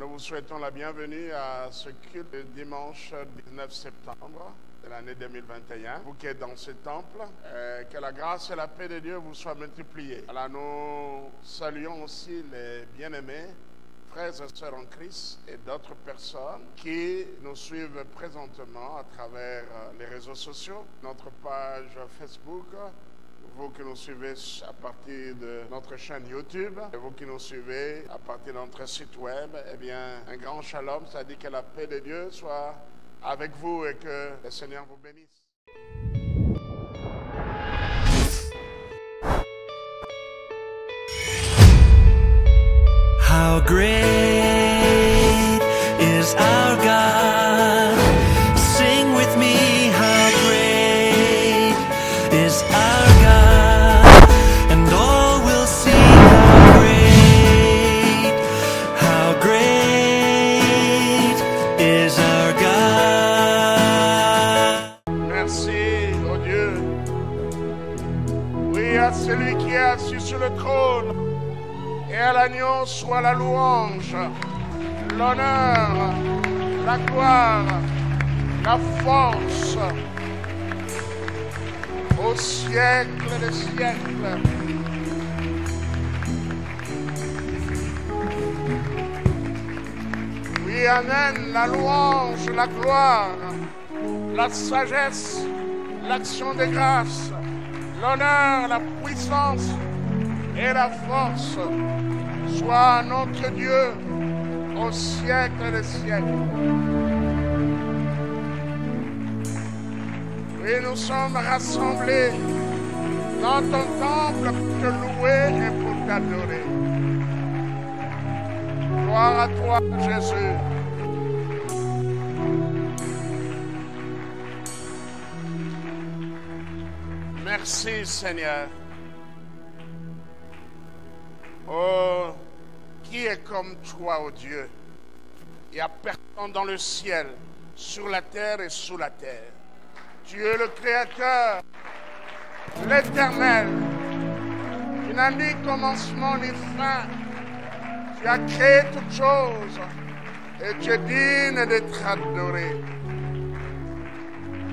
Nous vous souhaitons la bienvenue à ce culte de dimanche 19 septembre de l'année 2021. Vous qui êtes dans ce temple, que la grâce et la paix de Dieu vous soient multipliées. Alors nous saluons aussi les bien-aimés, frères et sœurs en Christ et d'autres personnes qui nous suivent présentement à travers les réseaux sociaux, notre page Facebook, vous qui nous suivez à partir de notre chaîne YouTube, et vous qui nous suivez à partir de notre site web, eh bien, un grand shalom, c'est-à-dire que la paix de Dieu soit avec vous et que le Seigneur vous bénisse. How great is our God? Sing with me, how great is our God? And all will see how great is our God. Merci, oh Dieu. Oui, à celui qui est assis sur le trône. Et à l'agneau soit la louange, l'honneur, la gloire, la force, au siècle des siècles. Oui, amen, la louange, la gloire, la sagesse, l'action de grâce, l'honneur, la puissance et la force soit notre Dieu au siècle des siècles. Et nous sommes rassemblés dans ton temple pour te louer et pour t'adorer. Gloire à toi, Jésus. Merci, Seigneur. Oh, qui est comme toi, ô Dieu? Il n'y a personne dans le ciel, sur la terre et sous la terre. Tu es le Créateur, l'Éternel. Tu n'as ni commencement ni fin. Tu as créé toutes choses et tu es digne d'être adoré.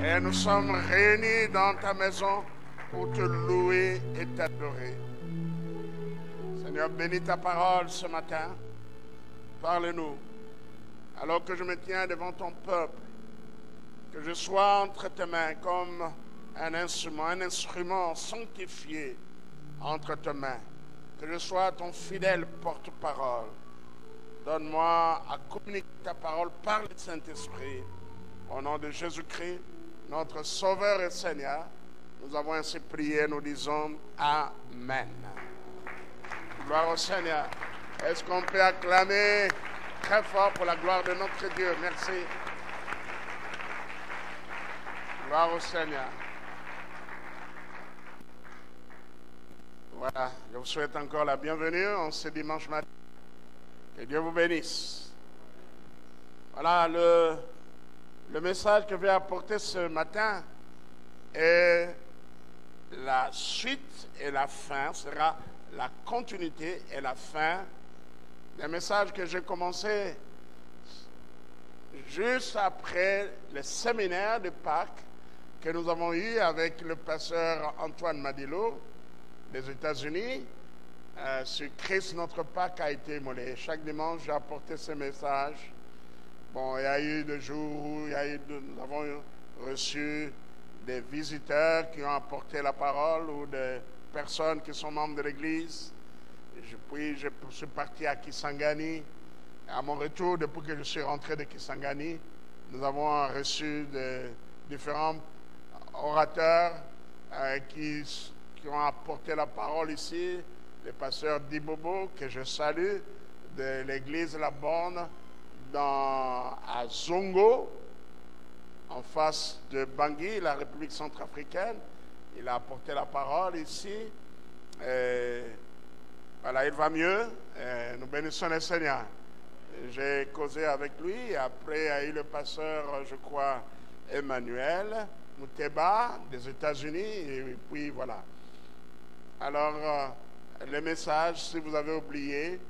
Et nous sommes réunis dans ta maison pour te louer et t'adorer. Seigneur, bénis ta parole ce matin. Parle-nous. Alors que je me tiens devant ton peuple, que je sois entre tes mains comme un instrument sanctifié entre tes mains. Que je sois ton fidèle porte-parole. Donne-moi à communiquer ta parole par le Saint-Esprit. Au nom de Jésus-Christ, notre Sauveur et Seigneur, nous avons ainsi prié, nous disons Amen. Gloire au Seigneur. Est-ce qu'on peut acclamer très fort pour la gloire de notre Dieu? Merci. Gloire au Seigneur. Voilà, je vous souhaite encore la bienvenue en ce dimanche matin. Que Dieu vous bénisse. Voilà, le message que je vais apporter ce matin est la suite et la fin, sera la continuité et la fin d'un message que j'ai commencé juste après le séminaire de Pâques que nous avons eu avec le pasteur Antoine Madilo des États-Unis sur Christ, notre Pâques a été immolé. Chaque dimanche, j'ai apporté ce message. Bon, il y a eu des jours où nous avons reçu des visiteurs qui ont apporté la parole ou des personnes qui sont membres de l'Église. Puis je suis parti à Kisangani. À mon retour, depuis que je suis rentré de Kisangani, nous avons reçu de différents orateurs qui ont apporté la parole ici. Le pasteur Dibobo, que je salue, de l'Église La Borne à Zongo, en face de Bangui, la République centrafricaine. Il a apporté la parole ici. Et voilà, il va mieux. Et nous bénissons le Seigneur. J'ai causé avec lui. Et après, il y a eu le pasteur, je crois, Emmanuel Mouteba des États-Unis. Et puis voilà. Alors, le message, si vous avez oublié,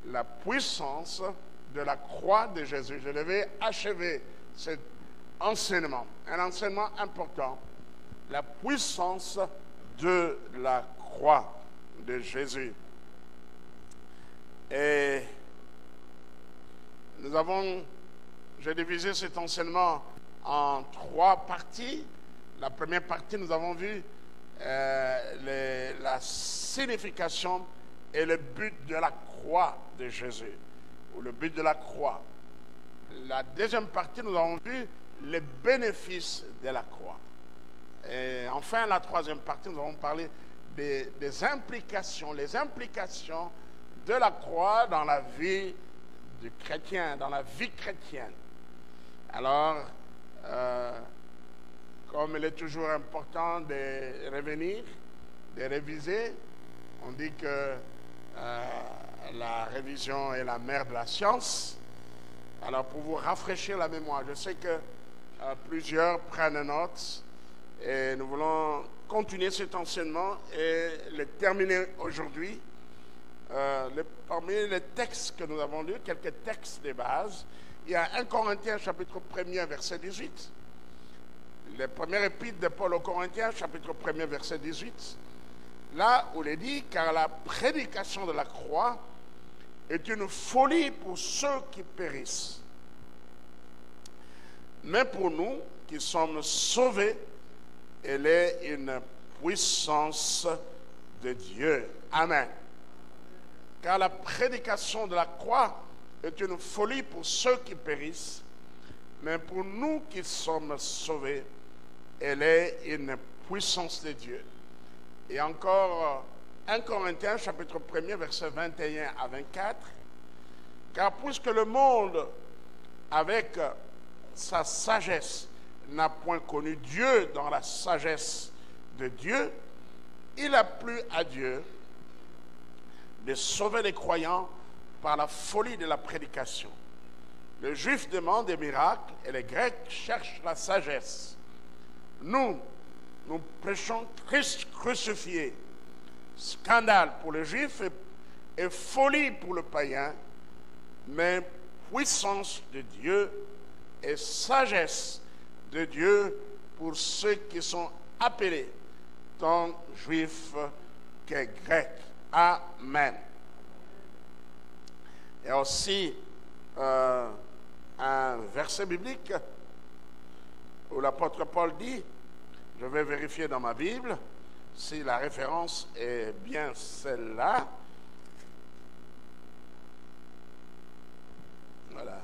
la puissance de la croix de Jésus. Je devais achever cet enseignement, un enseignement important, la puissance de la croix de Jésus. Et j'ai divisé cet enseignement en 3 parties. La première partie, nous avons vu la signification et le but de la croix de Jésus, ou le but de la croix. La deuxième partie, nous avons vu les bénéfices de la croix. Et enfin, la troisième partie, nous avons parlé des implications, les implications de la croix dans la vie du chrétien, dans la vie chrétienne. Alors, comme il est toujours important de revenir, de réviser, on dit que la révision est la mère de la science. Alors, pour vous rafraîchir la mémoire, je sais que plusieurs prennent note et nous voulons continuer cet enseignement et le terminer aujourd'hui. Parmi les textes que nous avons lus, quelques textes de base, il y a 1 Corinthiens chapitre 1er verset 18. Le premier épître de Paul aux Corinthiens chapitre 1er verset 18. Là où il est dit, car la prédication de la croix est une folie pour ceux qui périssent. Mais pour nous qui sommes sauvés, elle est une puissance de Dieu. Amen. Car la prédication de la croix est une folie pour ceux qui périssent, mais pour nous qui sommes sauvés, elle est une puissance de Dieu. Et encore 1 Corinthiens chapitre 1er verset 21 à 24. Car puisque le monde avec sa sagesse n'a point connu Dieu dans la sagesse de Dieu, il a plu à Dieu de sauver les croyants par la folie de la prédication. Les Juifs demandent des miracles et les Grecs cherchent la sagesse. Nous prêchons Christ crucifié, scandale pour les Juifs et folie pour le païen, mais puissance de Dieu et sagesse de Dieu pour ceux qui sont appelés, tant Juifs que Grecs. Amen. Et aussi un verset biblique où l'apôtre Paul dit, je vais vérifier dans ma Bible si la référence est bien celle-là. Voilà.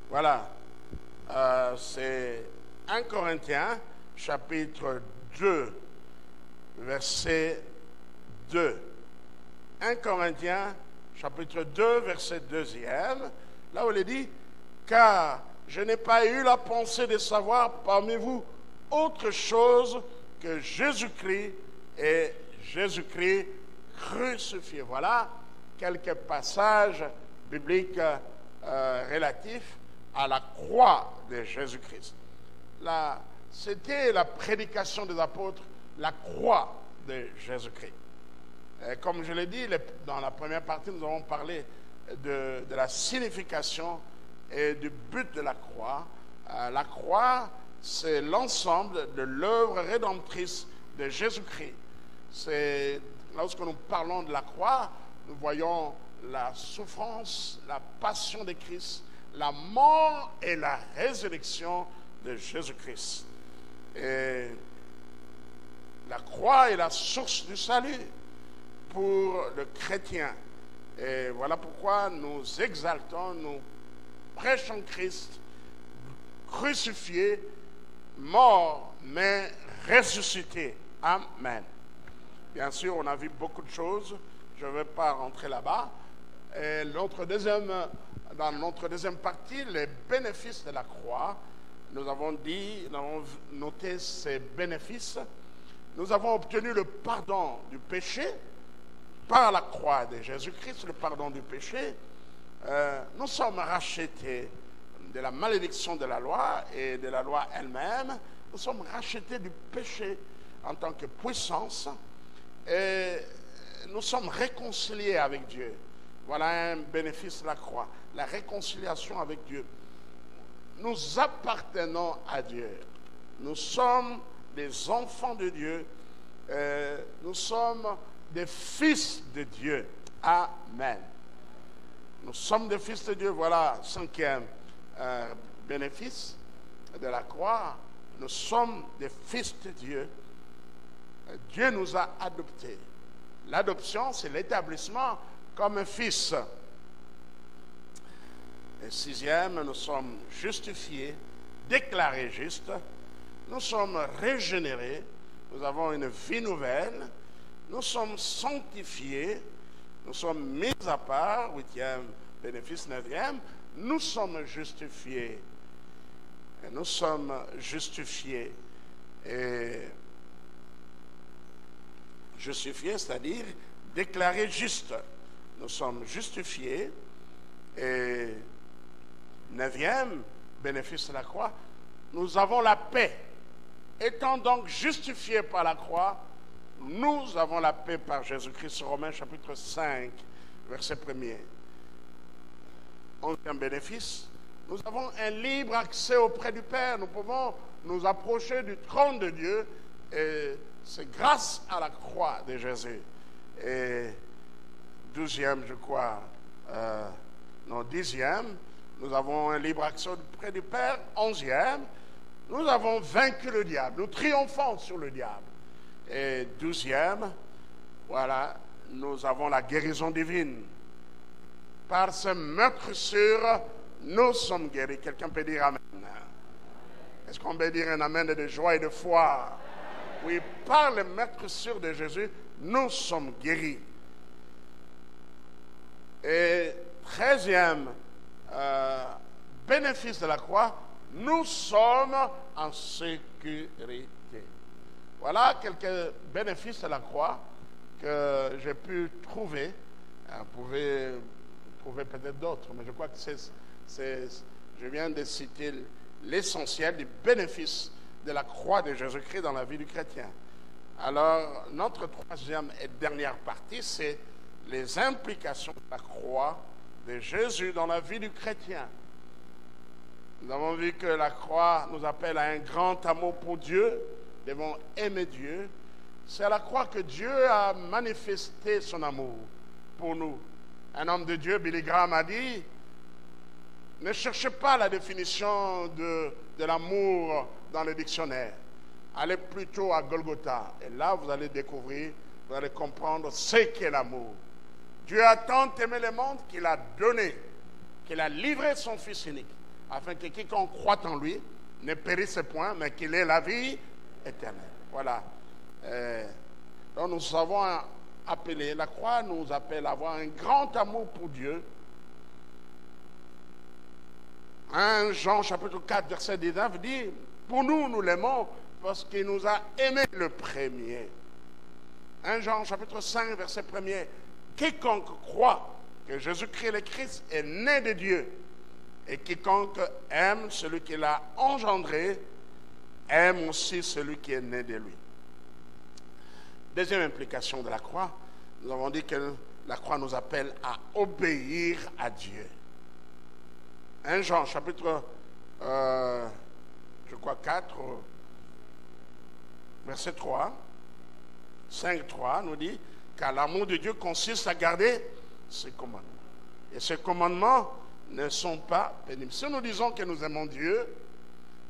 Voilà. C'est 1 Corinthiens, chapitre 2, verset 2. 1 Corinthiens, chapitre 2, verset 2e, là où il est dit, « Car je n'ai pas eu la pensée de savoir parmi vous autre chose que Jésus-Christ et Jésus-Christ crucifié. » Voilà quelques passages bibliques relatifs à la croix de Jésus-Christ. C'était la prédication des apôtres, la croix de Jésus-Christ. Comme je l'ai dit, dans la première partie, nous avons parlé de la signification et du but de la croix. La croix, c'est l'ensemble de l'œuvre rédemptrice de Jésus-Christ. Lorsque nous parlons de la croix, nous voyons la souffrance, la passion de Christ, la mort et la résurrection de Jésus-Christ. Et la croix est la source du salut pour le chrétien. Et voilà pourquoi nous exaltons, nous prêchons Christ crucifié, mort, mais ressuscité. Amen. Bien sûr, on a vu beaucoup de choses. Je ne vais pas rentrer là-bas. Et dans notre deuxième partie, les bénéfices de la croix, nous avons noté ces bénéfices. Nous avons obtenu le pardon du péché par la croix de Jésus-Christ, le pardon du péché. Nous sommes rachetés de la malédiction de la loi et de la loi elle-même Nous sommes rachetés du péché en tant que puissance et nous sommes réconciliés avec Dieu. Voilà un bénéfice de la croix, la réconciliation avec Dieu. Nous appartenons à Dieu. Nous sommes des enfants de Dieu. Nous sommes des fils de Dieu. Amen. Nous sommes des fils de Dieu. Voilà, cinquième bénéfice de la croix. Nous sommes des fils de Dieu. Dieu nous a adoptés. L'adoption, c'est l'établissement comme un fils. Et sixième, nous sommes justifiés, déclarés justes. Nous sommes régénérés. Nous avons une vie nouvelle. Nous sommes sanctifiés. Nous sommes mis à part. Huitième bénéfice, neuvième. Nous sommes justifiés. Et nous sommes justifiés. Et justifiés, c'est-à-dire déclarés justes. Nous sommes justifiés. Et neuvième bénéfice de la croix, nous avons la paix. Étant donc justifiés par la croix, nous avons la paix par Jésus-Christ. Romains chapitre 5, verset 1er. Onzième bénéfice, nous avons un libre accès auprès du Père. Nous pouvons nous approcher du trône de Dieu et c'est grâce à la croix de Jésus. Et douzième, je crois, dixième, nous avons un libre accès auprès du Père. Onzième, nous avons vaincu le diable. Nous triomphons sur le diable. Et douzième, voilà, nous avons la guérison divine. Par ce meurtrissure, nous sommes guéris. Quelqu'un peut dire amen. Est-ce qu'on peut dire un amen de joie et de foi? Oui, par le meurtrissure de Jésus, nous sommes guéris. Et treizième bénéfice de la croix, nous sommes en sécurité. Voilà quelques bénéfices de la croix que j'ai pu trouver. Vous pouvez trouver peut-être d'autres, mais je crois que je viens de citer l'essentiel des bénéfices de la croix de Jésus-Christ dans la vie du chrétien. Alors, notre troisième et dernière partie, c'est les implications de la croix de Jésus dans la vie du chrétien. Nous avons vu que la croix nous appelle à un grand amour pour Dieu. Nous devons aimer Dieu. C'est à la croix que Dieu a manifesté son amour pour nous. Un homme de Dieu, Billy Graham, a dit: ne cherchez pas la définition de l'amour dans le dictionnaire. Allez plutôt à Golgotha. Et là, vous allez découvrir, vous allez comprendre ce qu'est l'amour. Dieu a tant aimé le monde qu'il a donné, qu'il a livré son Fils unique, afin que quiconque croit en lui ne périsse point, mais qu'il ait la vie éternelle. Voilà. Donc nous avons appelé, la croix nous appelle à avoir un grand amour pour Dieu. 1 Jean chapitre 4 verset 19 dit: pour nous l'aimons parce qu'il nous a aimés le premier. 1 Jean chapitre 5 verset 1er: quiconque croit que Jésus-Christ le Christ est né de Dieu, et quiconque aime celui qui l'a engendré, aime aussi celui qui est né de lui. Deuxième implication de la croix, nous avons dit que la croix nous appelle à obéir à Dieu. 1 Jean chapitre, je crois 4, verset 3, 5, 3 nous dit: car l'amour de Dieu consiste à garder ses commandements. Et ces commandements ne sont pas pénibles. Si nous disons que nous aimons Dieu,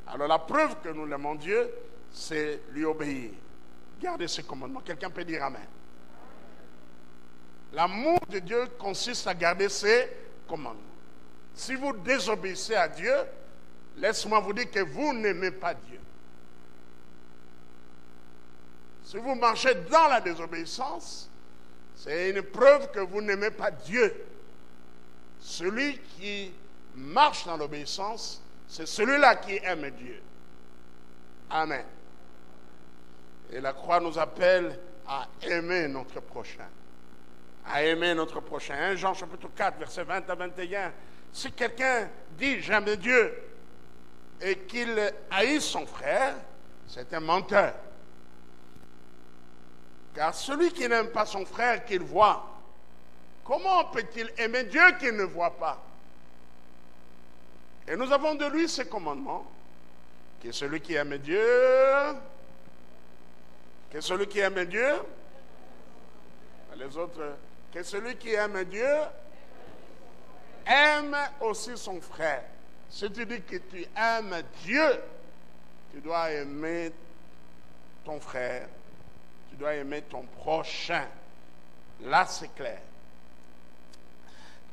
alors la preuve que nous aimons Dieu, c'est lui obéir. Garder ses commandements. Quelqu'un peut dire amen. L'amour de Dieu consiste à garder ses commandements. Si vous désobéissez à Dieu, laisse-moi vous dire que vous n'aimez pas Dieu. Si vous marchez dans la désobéissance, c'est une preuve que vous n'aimez pas Dieu. Celui qui marche dans l'obéissance, c'est celui-là qui aime Dieu. Amen. Et la croix nous appelle à aimer notre prochain. À aimer notre prochain. 1 Jean chapitre 4, versets 20 à 21. Si quelqu'un dit j'aime Dieu et qu'il haït son frère, c'est un menteur. Car celui qui n'aime pas son frère qu'il voit, comment peut-il aimer Dieu qu'il ne voit pas? Et nous avons de lui ce commandement, que celui qui aime Dieu, que celui qui aime Dieu, les autres, que celui qui aime Dieu aime aussi son frère. Si tu dis que tu aimes Dieu, tu dois aimer ton frère, tu dois aimer ton prochain. Là, c'est clair.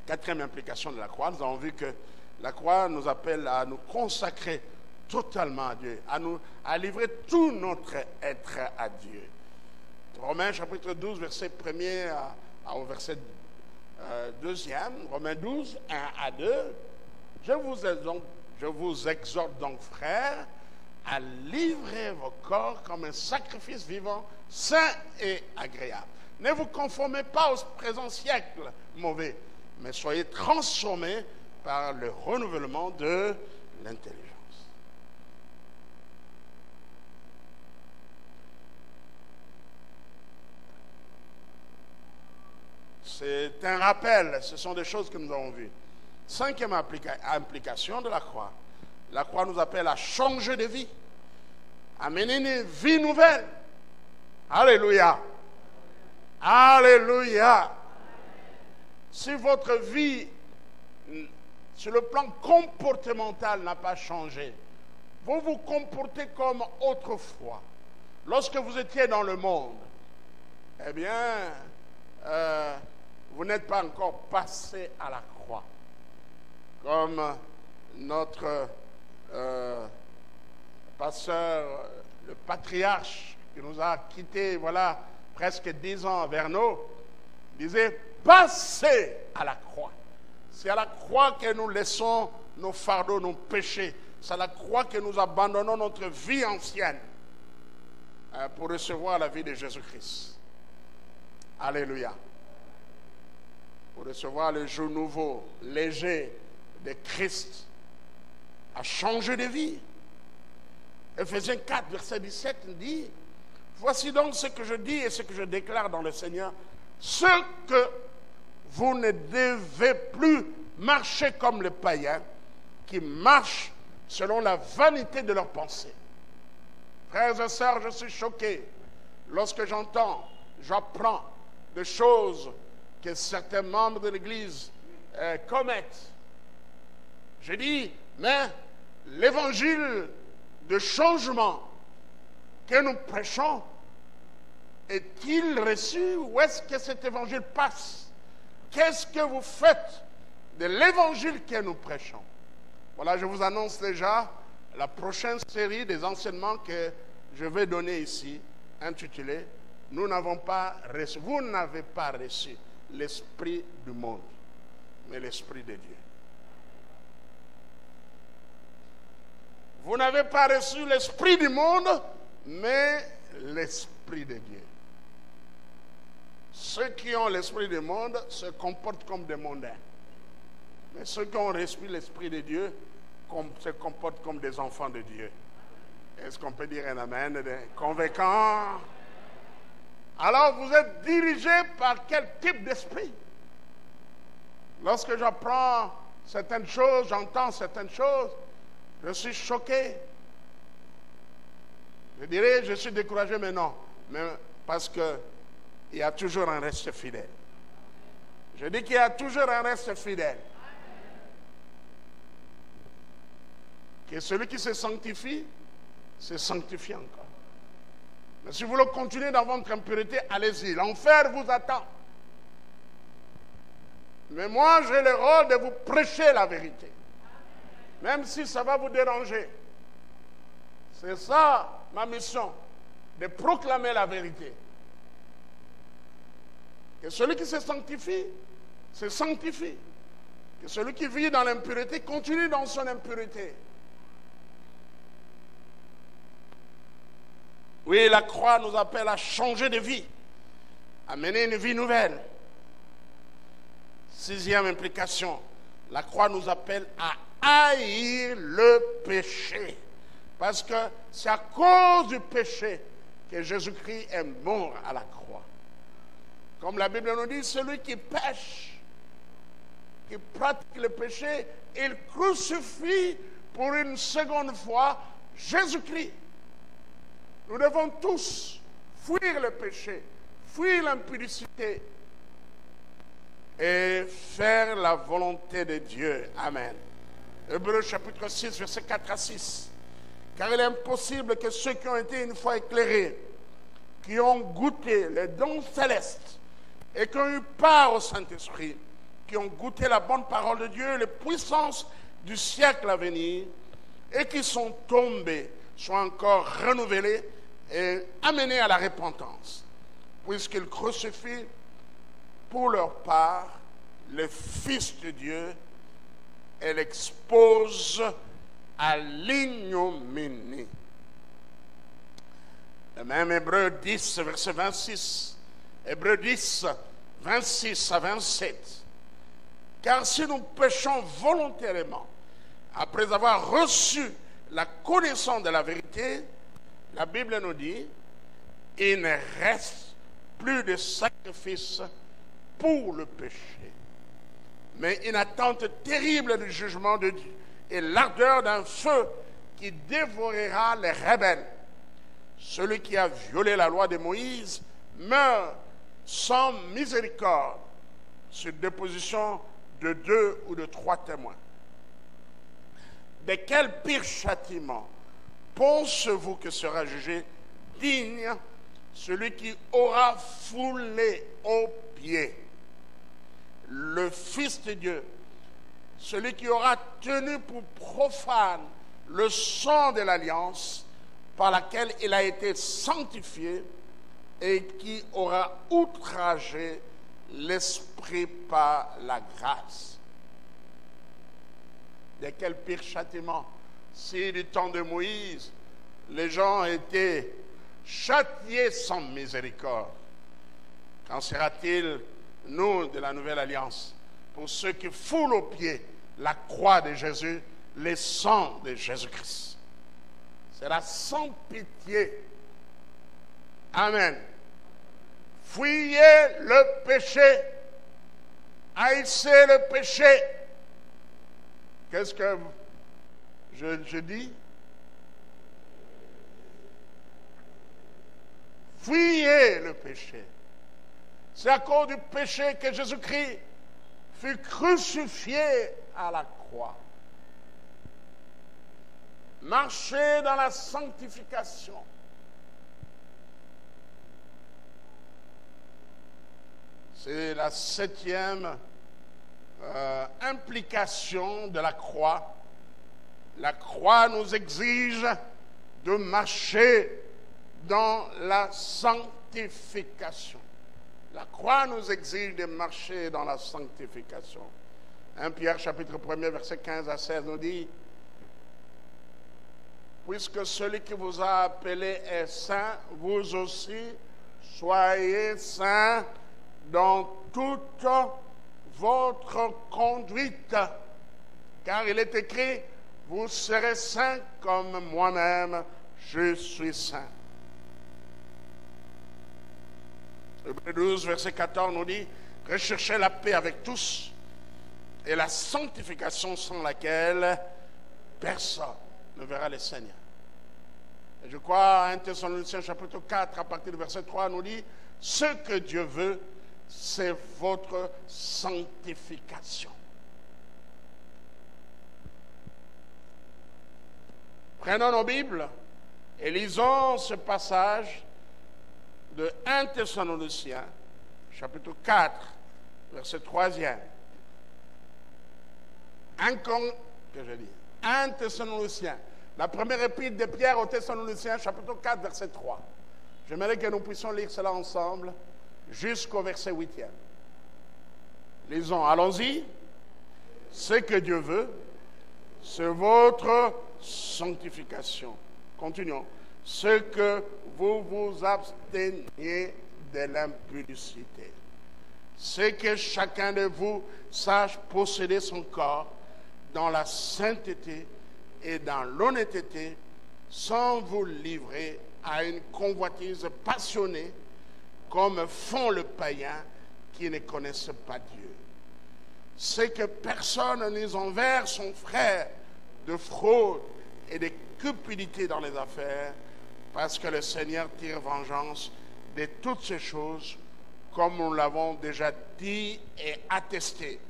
Quatrième implication de la croix, nous avons vu que la croix nous appelle à nous consacrer totalement à Dieu, à livrer tout notre être à Dieu. Romains chapitre 12, verset 1er au verset 2e, Romains 12, 1 à 2. Je vous exhorte donc, frères, à livrer vos corps comme un sacrifice vivant, saint et agréable. Ne vous conformez pas au présent siècle mauvais, mais soyez transformés par le renouvellement de l'intelligence. C'est un rappel, ce sont des choses que nous avons vues. Cinquième implication de la croix. La croix nous appelle à changer de vie, à mener une vie nouvelle. Alléluia. Alléluia. Si votre vie, sur le plan comportemental, n'a pas changé, vous vous comportez comme autrefois. Lorsque vous étiez dans le monde, eh bien, vous n'êtes pas encore passé à la croix. Comme notre pasteur, le patriarche qui nous a quittés, voilà, presque 10 ans, Verneau, disait, passez à la croix. C'est à la croix que nous laissons nos fardeaux, nos péchés. C'est à la croix que nous abandonnons notre vie ancienne pour recevoir la vie de Jésus-Christ. Alléluia. Pour recevoir le jour nouveau, léger de Christ, à changer de vie. Éphésiens 4, verset 17 dit, voici donc ce que je dis et ce que je déclare dans le Seigneur, ce que vous ne devez plus marcher comme les païens qui marchent selon la vanité de leurs pensées. Frères et sœurs, je suis choqué lorsque j'apprends des choses que certains membres de l'Église commettent. Je dis, mais l'évangile de changement que nous prêchons, est-il reçu? Où est-ce que cet évangile passe? Qu'est-ce que vous faites de l'évangile que nous prêchons? Voilà, je vous annonce déjà la prochaine série des enseignements que je vais donner ici, intitulée « Nous n'avons pas reçu, vous n'avez pas reçu l'esprit du monde, mais l'esprit de Dieu. » Vous n'avez pas reçu l'esprit du monde, mais l'esprit de Dieu. Ceux qui ont l'esprit du monde se comportent comme des mondains. Mais ceux qui ont reçu l'esprit de Dieu se comportent comme des enfants de Dieu. Est-ce qu'on peut dire un amen convaincant? Alors vous êtes dirigé par quel type d'esprit? Lorsque j'apprends certaines choses, j'entends certaines choses, je suis choqué. Je dirais, je suis découragé, mais non. Mais parce qu'il y a toujours un reste fidèle. Je dis qu'il y a toujours un reste fidèle. Que celui qui se sanctifie encore. Mais si vous voulez continuer dans votre impureté, allez-y. L'enfer vous attend. Mais moi, j'ai le rôle de vous prêcher la vérité. Même si ça va vous déranger. C'est ça ma mission, de proclamer la vérité. Que celui qui se sanctifie. Que celui qui vit dans l'impureté continue dans son impureté. Oui, la croix nous appelle à changer de vie, à mener une vie nouvelle. Sixième implication, la croix nous appelle à haïr le péché. Parce que c'est à cause du péché que Jésus-Christ est mort à la croix. Comme la Bible nous dit, celui qui pêche, qui pratique le péché, il crucifie pour une seconde fois Jésus-Christ. Nous devons tous fuir le péché, fuir l'impudicité et faire la volonté de Dieu. Amen. Hébreux chapitre 6, versets 4 à 6. Car il est impossible que ceux qui ont été une fois éclairés, qui ont goûté les dons célestes et qui ont eu part au Saint-Esprit, qui ont goûté la bonne parole de Dieu, les puissances du siècle à venir, et qui sont tombés, soient encore renouvelés et amenés à la repentance, puisqu'ils crucifient pour leur part le Fils de Dieu et l'exposent à l'ignominie. Le même Hébreux 10, verset 26. Hébreux 10, 26 à 27. Car si nous péchons volontairement, après avoir reçu la connaissance de la vérité, la Bible nous dit, il ne reste plus de sacrifice pour le péché, mais une attente terrible du jugement de Dieu et l'ardeur d'un feu qui dévorera les rebelles. Celui qui a violé la loi de Moïse meurt sans miséricorde sur déposition de 2 ou de 3 témoins. De quel pire châtiment pensez-vous que sera jugé digne celui qui aura foulé aux pieds le Fils de Dieu, celui qui aura tenu pour profane le sang de l'alliance par laquelle il a été sanctifié et qui aura outragé l'Esprit par la grâce. De quel pire châtiment? Si du temps de Moïse, les gens étaient châtiés sans miséricorde, qu'en sera-t-il, nous, de la Nouvelle Alliance, pour ceux qui foulent aux pieds la croix de Jésus, le sang de Jésus-Christ? C'est la sans pitié. Amen. Fuyez le péché. Haïssez le péché. Qu'est-ce que je dis? Fuyez le péché. C'est à cause du péché que Jésus-Christ fut crucifié à la croix. Marchez dans la sanctification. C'est la 7e implication de la croix. La croix nous exige de marcher dans la sanctification. La croix nous exige de marcher dans la sanctification. 1 Pierre chapitre 1er, verset 15 à 16 nous dit: puisque celui qui vous a appelé est saint, vous aussi soyez saints dans toute votre conduite. Car il est écrit, vous serez saints comme moi-même, je suis saint. Hébreux 12, verset 14 nous dit, recherchez la paix avec tous et la sanctification sans laquelle personne ne verra le Seigneur. Et je crois, 1 Thessaloniciens chapitre 4, à partir du verset 3, nous dit, ce que Dieu veut, c'est votre sanctification. Prenons nos Bibles et lisons ce passage de 1 Thessaloniciens, chapitre 4, verset 3e. 1 Thessaloniciens, la première épître de Pierre aux Thessaloniciens, chapitre 4, verset 3. J'aimerais que nous puissions lire cela ensemble jusqu'au verset 8e. Lisons, allons-y. Ce que Dieu veut, c'est votre sanctification. Continuons. Ce que vous vous absteniez de l'impudicité. C'est que chacun de vous sache posséder son corps dans la sainteté et dans l'honnêteté, sans vous livrer à une convoitise passionnée comme font les païens qui ne connaissent pas Dieu. C'est que personne n'use envers son frère de fraude et de cupidité dans les affaires, parce que le Seigneur tire vengeance de toutes ces choses, comme nous l'avons déjà dit et attesté.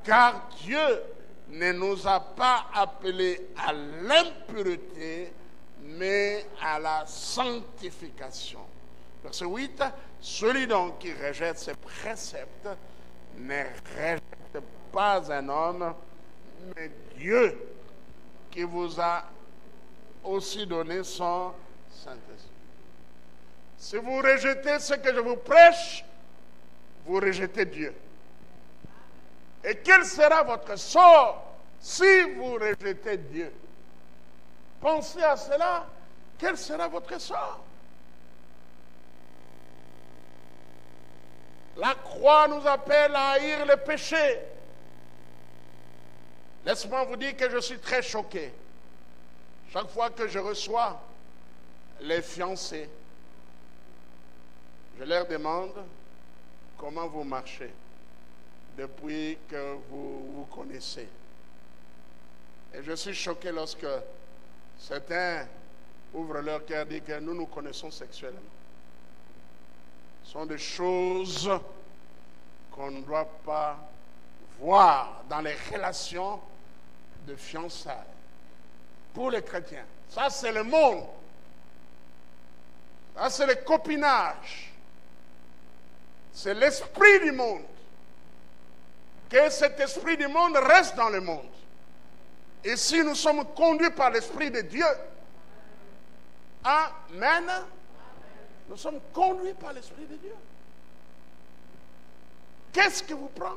Car Dieu ne nous a pas appelés à l'impureté, mais à la sanctification. Verset 8, celui donc qui rejette ses préceptes ne rejette pas un homme, mais Dieu qui vous a aussi donné son Saint-Esprit. Si vous rejetez ce que je vous prêche, vous rejetez Dieu. Et quel sera votre sort si vous rejetez Dieu? Pensez à cela. Quel sera votre sort? La croix nous appelle à haïr le péché. Laisse-moi vous dire que je suis très choqué. Chaque fois que je reçois les fiancés, je leur demande comment vous marchez depuis que vous vous connaissez. Et je suis choqué lorsque certains ouvrent leur cœur et disent que nous nous connaissons sexuellement. Ce sont des choses qu'on ne doit pas voir dans les relations de fiançailles. Pour les chrétiens, ça c'est le monde. Ça c'est le copinage. C'est l'esprit du monde. Que cet esprit du monde reste dans le monde. Et si nous sommes conduits par l'esprit de Dieu, amen, nous sommes conduits par l'esprit de Dieu. Qu'est-ce qui vous prend?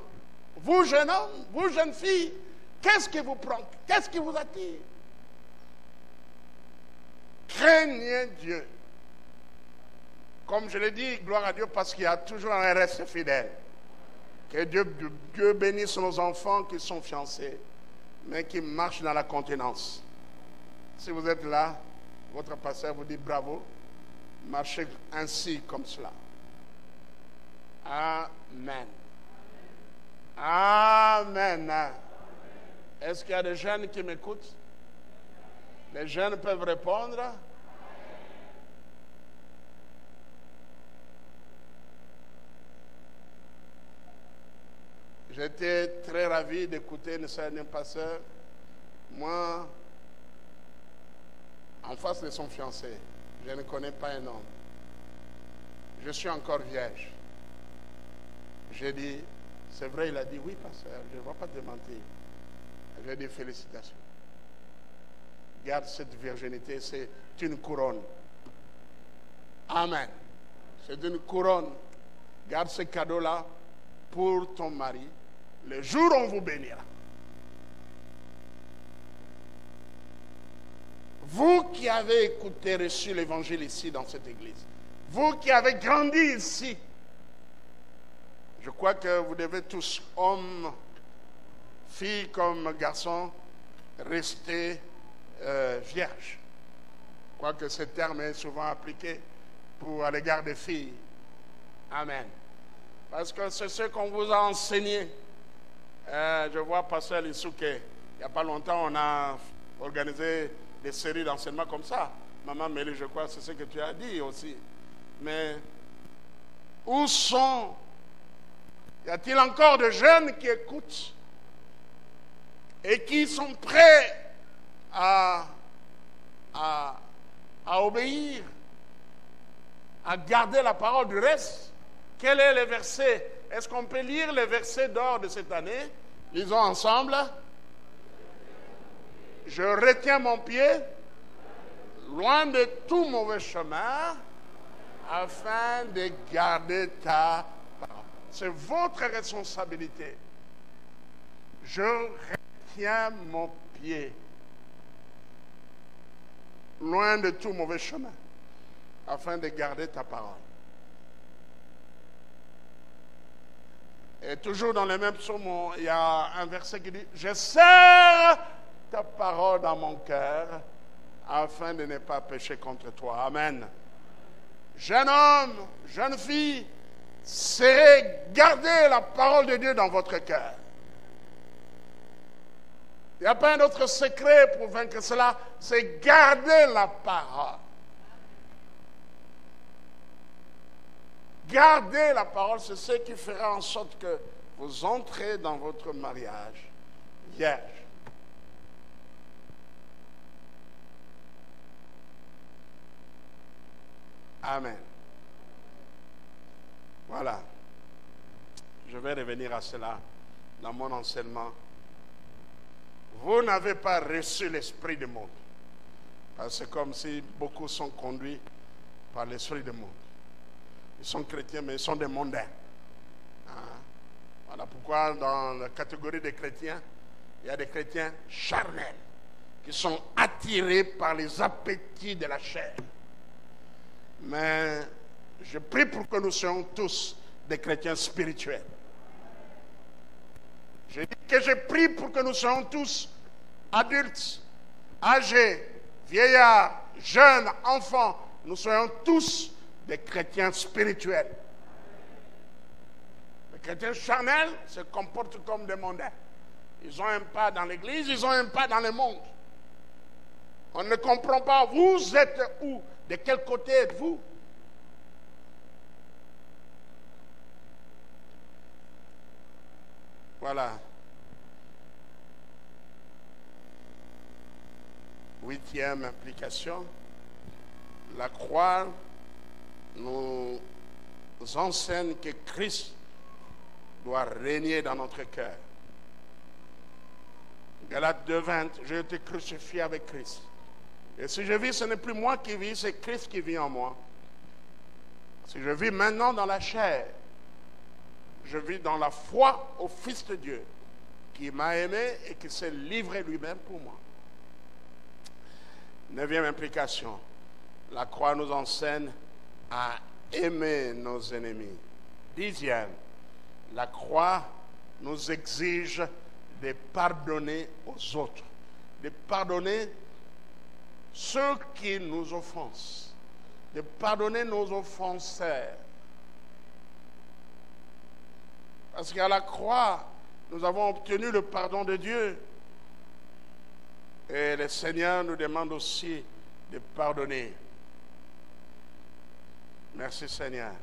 Vous, jeune homme, vous, jeune fille, qu'est-ce qui vous prend? Qu'est-ce qui vous attire? Craignez Dieu. Comme je l'ai dit, gloire à Dieu, parce qu'il y a toujours un reste fidèle. Que Dieu bénisse nos enfants qui sont fiancés, mais qui marchent dans la continence. Si vous êtes là, votre pasteur vous dit bravo, marchez ainsi comme cela. Amen. Amen. Est-ce qu'il y a des jeunes qui m'écoutent? Les jeunes peuvent répondre. J'étais très ravi d'écouter une certaine pasteur. Moi, en face de son fiancé, je ne connais pas un homme. Je suis encore vierge. J'ai dit, c'est vrai, il a dit, oui, pasteur, je ne vais pas te mentir. J'ai dit, félicitations. Garde cette virginité, c'est une couronne. Amen. C'est une couronne. Garde ce cadeau-là pour ton mari. Le jour où on vous bénira. Vous qui avez écouté, reçu l'évangile ici dans cette église, vous qui avez grandi ici, je crois que vous devez tous, hommes, filles comme garçons, rester vierges. Je crois que ce terme est souvent appliqué à l'égard des filles. Amen. Parce que c'est ce qu'on vous a enseigné. Je vois Pasteur Lissouke, il n'y a pas longtemps, on a organisé des séries d'enseignement comme ça. Maman Mélie, je crois, c'est ce que tu as dit aussi. Mais où sont... Y a-t-il encore de jeunes qui écoutent et qui sont prêts à obéir, à garder la parole du reste? Quel est le verset? Est-ce qu'on peut lire le verset d'or de cette année? Lisons ensemble. Je retiens mon pied loin de tout mauvais chemin afin de garder ta parole. C'est votre responsabilité. Je retiens mon pied loin de tout mauvais chemin afin de garder ta parole. Et toujours dans le même psaume, il y a un verset qui dit « Je serre ta parole dans mon cœur afin de ne pas pécher contre toi. Amen. Jeune homme, jeune fille, gardez la parole de Dieu dans votre cœur. Il n'y a pas un autre secret pour vaincre cela, c'est garder la parole. Garder la parole, c'est ce qui fera en sorte que vous entrez dans votre mariage vierge. Amen. Voilà. Je vais revenir à cela dans mon enseignement. Vous n'avez pas reçu l'esprit du monde. C'est comme si beaucoup sont conduits par l'esprit du monde. Ils sont chrétiens, mais ils sont des mondains. Voilà pourquoi dans la catégorie des chrétiens, il y a des chrétiens charnels qui sont attirés par les appétits de la chair. Mais je prie pour que nous soyons tous des chrétiens spirituels. Je dis que je prie pour que nous soyons tous adultes, âgés, vieillards, jeunes, enfants. Nous soyons tous des chrétiens spirituels. Les chrétiens charnels se comportent comme des mondains. Ils ont un pas dans l'église, ils ont un pas dans le monde. On ne comprend pas, vous êtes où? De quel côté êtes-vous? Voilà. 8e implication. La croix nous enseigne que Christ doit régner dans notre cœur. Galates 2:20, j'ai été crucifié avec Christ. Et si je vis, ce n'est plus moi qui vis, c'est Christ qui vit en moi. Si je vis maintenant dans la chair, je vis dans la foi au Fils de Dieu, qui m'a aimé et qui s'est livré lui-même pour moi. 9e implication, la croix nous enseigne à aimer nos ennemis. 10e, la croix nous exige de pardonner aux autres, de pardonner ceux qui nous offensent, de pardonner nos offenseurs. Parce qu'à la croix, nous avons obtenu le pardon de Dieu. Et le Seigneur nous demande aussi de pardonner. Merci Seigneur.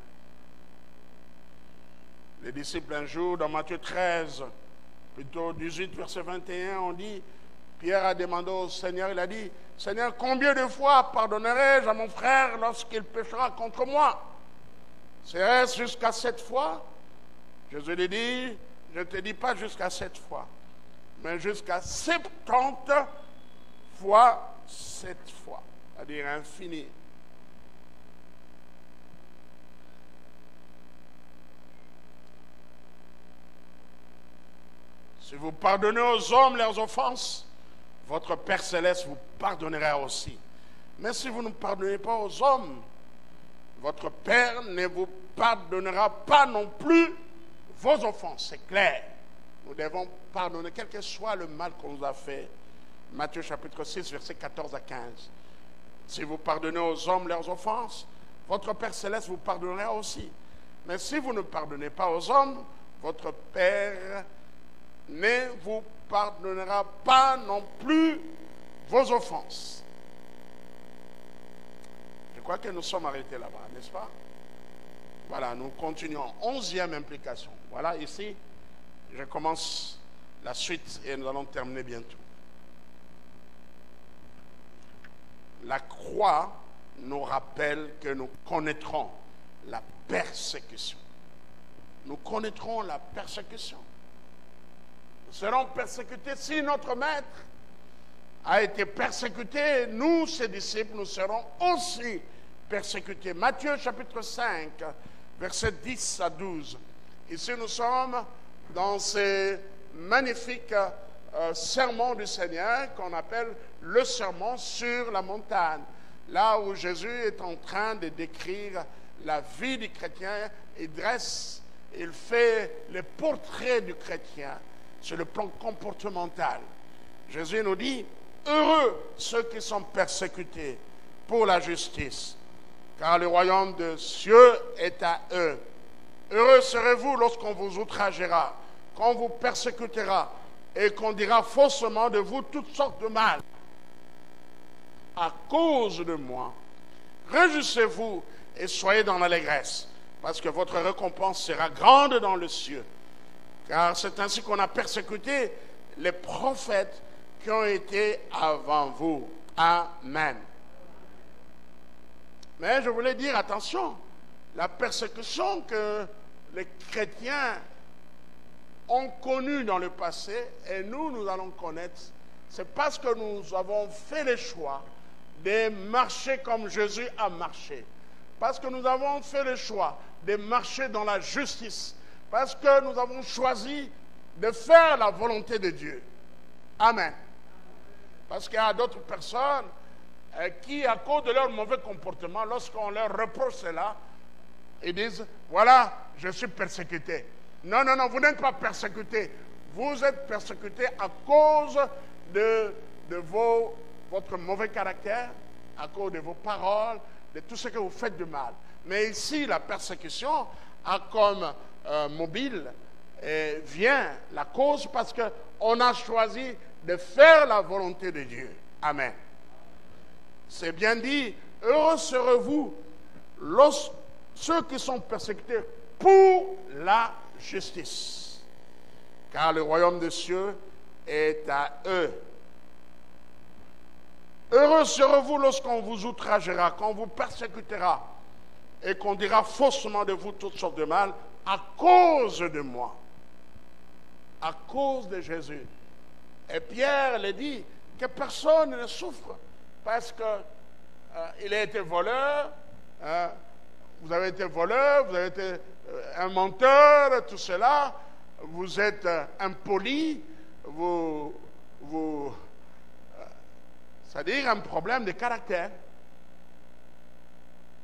Les disciples un jour, dans Matthieu 13, plutôt 18, verset 21, on dit, Pierre a demandé au Seigneur, il a dit, Seigneur, combien de fois pardonnerai-je à mon frère lorsqu'il péchera contre moi? Serait-ce jusqu'à 7 fois? Jésus lui dit, je ne te dis pas jusqu'à 7 fois, mais jusqu'à 70 fois 7 fois, c'est-à-dire infini. Si vous pardonnez aux hommes leurs offenses, votre Père Céleste vous pardonnera aussi. Mais si vous ne pardonnez pas aux hommes, votre Père ne vous pardonnera pas non plus vos offenses. C'est clair. Nous devons pardonner, quel que soit le mal qu'on nous a fait. Matthieu chapitre 6, versets 14 à 15. Si vous pardonnez aux hommes leurs offenses, votre Père Céleste vous pardonnera aussi. Mais si vous ne pardonnez pas aux hommes, votre Père ne vous pardonnera pas non plus vos offenses. Je crois que nous sommes arrêtés là-bas, n'est-ce pas? Voilà, nous continuons. 11e implication. Voilà, ici, je commence la suite et nous allons terminer bientôt. La croix nous rappelle que nous connaîtrons la persécution. Nous connaîtrons la persécution. Nous serons persécutés si notre maître a été persécuté. Nous, ses disciples, nous serons aussi persécutés. Matthieu chapitre 5, versets 10 à 12. Ici, nous sommes dans ce magnifique sermon du Seigneur qu'on appelle le sermon sur la montagne. Là où Jésus est en train de décrire la vie du chrétien, il fait le portrait du chrétien sur le plan comportemental. Jésus nous dit, heureux ceux qui sont persécutés pour la justice, car le royaume des cieux est à eux. Heureux serez-vous lorsqu'on vous outragera, qu'on vous persécutera et qu'on dira faussement de vous toutes sortes de mal. À cause de moi, réjouissez-vous et soyez dans l'allégresse, parce que votre récompense sera grande dans le ciel. Car c'est ainsi qu'on a persécuté les prophètes qui ont été avant vous. Amen. Mais je voulais dire, attention, la persécution que les chrétiens ont connue dans le passé, et nous allons connaître, c'est parce que nous avons fait le choix de marcher comme Jésus a marché. Parce que nous avons fait le choix de marcher dans la justice. Parce que nous avons choisi de faire la volonté de Dieu. Amen. Parce qu'il y a d'autres personnes qui, à cause de leur mauvais comportement, lorsqu'on leur reproche cela, ils disent, voilà, je suis persécuté. Non, non, non, vous n'êtes pas persécuté. Vous êtes persécuté à cause de votre mauvais caractère, à cause de vos paroles, de tout ce que vous faites de mal. Mais ici, la persécution a comme mobile vient la cause parce qu'on a choisi de faire la volonté de Dieu. Amen. C'est bien dit, heureux serez-vous ceux qui sont persécutés pour la justice, car le royaume des cieux est à eux. Heureux serez-vous lorsqu'on vous outragera, qu'on vous persécutera et qu'on dira faussement de vous toutes sortes de mal à cause de moi, à cause de Jésus. Et Pierre le dit que personne ne souffre parce qu'il a été voleur, vous avez été voleur, vous avez été un menteur, tout cela, vous êtes impoli, c'est-à-dire un problème de caractère.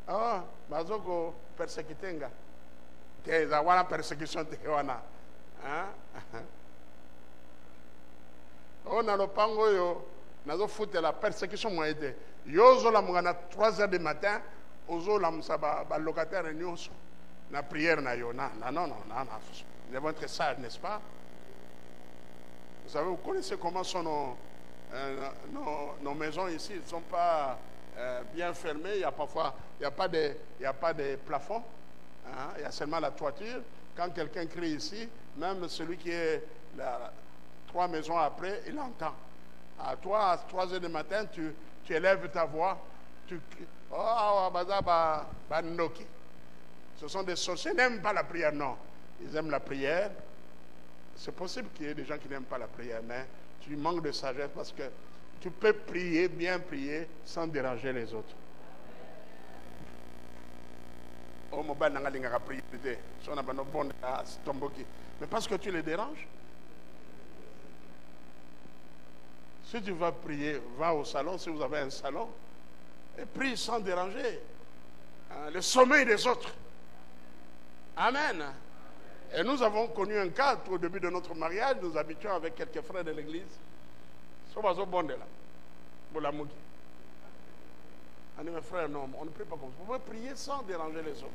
Ah, mazoko persécutenga. Te zawana persécution te wana. On a le pango yo, nazo foutre la persécution moi été. Yozo la mungana 3h du matin, ozo la musaba ba locataire nyonso. Na prière na yo non. Nous devons être sages, n'est-ce pas? Vous savez, vous connaissez comment sont nos maisons ici, ils ne sont pas bien fermées. Il y a parfois, il n'y a pas de plafond. Hein, il y a seulement la toiture. Quand quelqu'un crie ici, même celui qui est 3 maisons après, il entend. À toi, à 3h du matin, tu élèves ta voix. Tu cries. Oh, Noki. Ce sont des sorciers. Ils n'aiment pas la prière, non. Ils aiment la prière. C'est possible qu'il y ait des gens qui n'aiment pas la prière, mais tu manques de sagesse parce que tu peux prier, bien prier, sans déranger les autres. Mais parce que tu les déranges. Si tu vas prier, va au salon, si vous avez un salon, et prie sans déranger le sommeil des autres. Amen. Et nous avons connu un cas au début de notre mariage, nous habitions avec quelques frères de l'église. On dit, mes frères, non, on ne prie pas comme ça. Vous pouvez prier sans déranger les autres.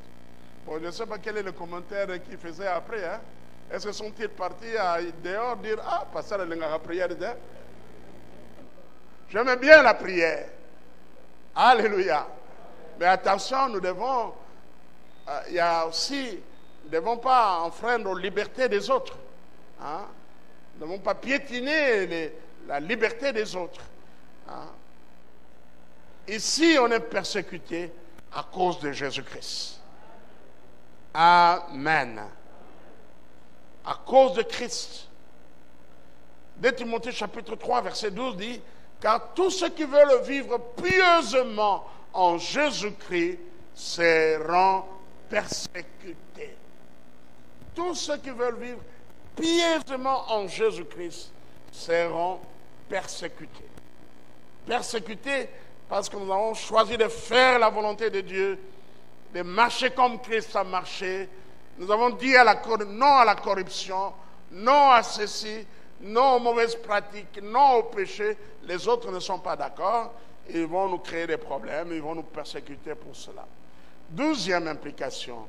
Bon, je ne sais pas quel est le commentaire qu'ils faisaient après. Hein? Est-ce que sont-ils partis dehors dire, ah, pasteur, il y a la prière dedans? J'aime bien la prière. Alléluia. Mais attention, nous devons, il y a aussi, nous ne devons pas enfreindre la liberté des autres. Hein? Nous ne devons pas piétiner la liberté des autres. Hein? Ici, on est persécuté à cause de Jésus-Christ. Amen. À cause de Christ. 2 Timothée chapitre 3, verset 12 dit, car tous ceux qui veulent vivre pieusement en Jésus-Christ seront persécutés. Tous ceux qui veulent vivre pieusement en Jésus-Christ seront persécutés. Persécutés parce que nous avons choisi de faire la volonté de Dieu, de marcher comme Christ a marché. Nous avons dit non à la corruption, non à ceci, non aux mauvaises pratiques, non au péché, les autres ne sont pas d'accord, ils vont nous créer des problèmes, ils vont nous persécuter pour cela. 12e implication,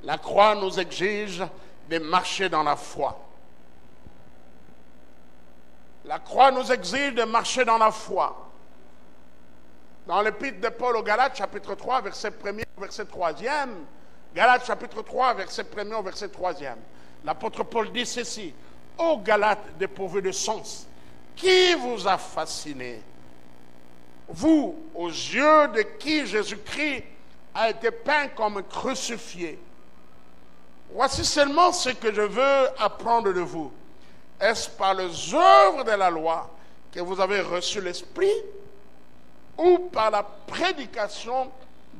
la croix nous exige de marcher dans la foi. La croix nous exige de marcher dans la foi. Dans l'épître de Paul aux Galates, chapitre 3, verset 1er au verset 3e, Galates, chapitre 3, verset 1er au verset 3e, l'apôtre Paul dit ceci: ô Galates dépourvus de sens, qui vous a fasciné? Vous, aux yeux de qui Jésus-Christ a été peint comme crucifié. Voici seulement ce que je veux apprendre de vous. Est-ce par les œuvres de la loi que vous avez reçu l'Esprit, ou par la prédication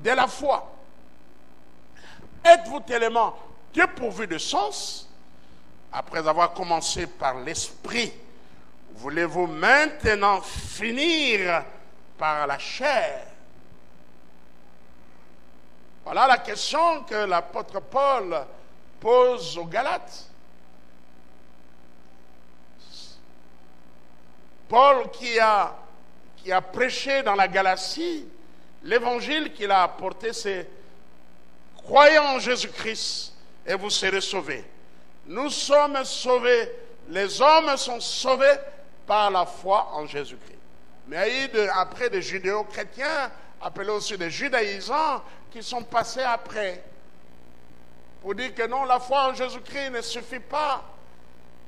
de la foi? Êtes-vous tellement dépourvu de sens? Après avoir commencé par l'Esprit, voulez-vous maintenant finir par la chair? Voilà la question que l'apôtre Paul pose aux Galates. Paul qui a prêché dans la Galatie, l'évangile qu'il a apporté, c'est: croyez en Jésus-Christ et vous serez sauvés. Nous sommes sauvés, les hommes sont sauvés par la foi en Jésus-Christ. Mais il y a après des judéo-chrétiens, appelés aussi des judaïsants, qui sont passés après, pour dire que non, la foi en Jésus-Christ ne suffit pas,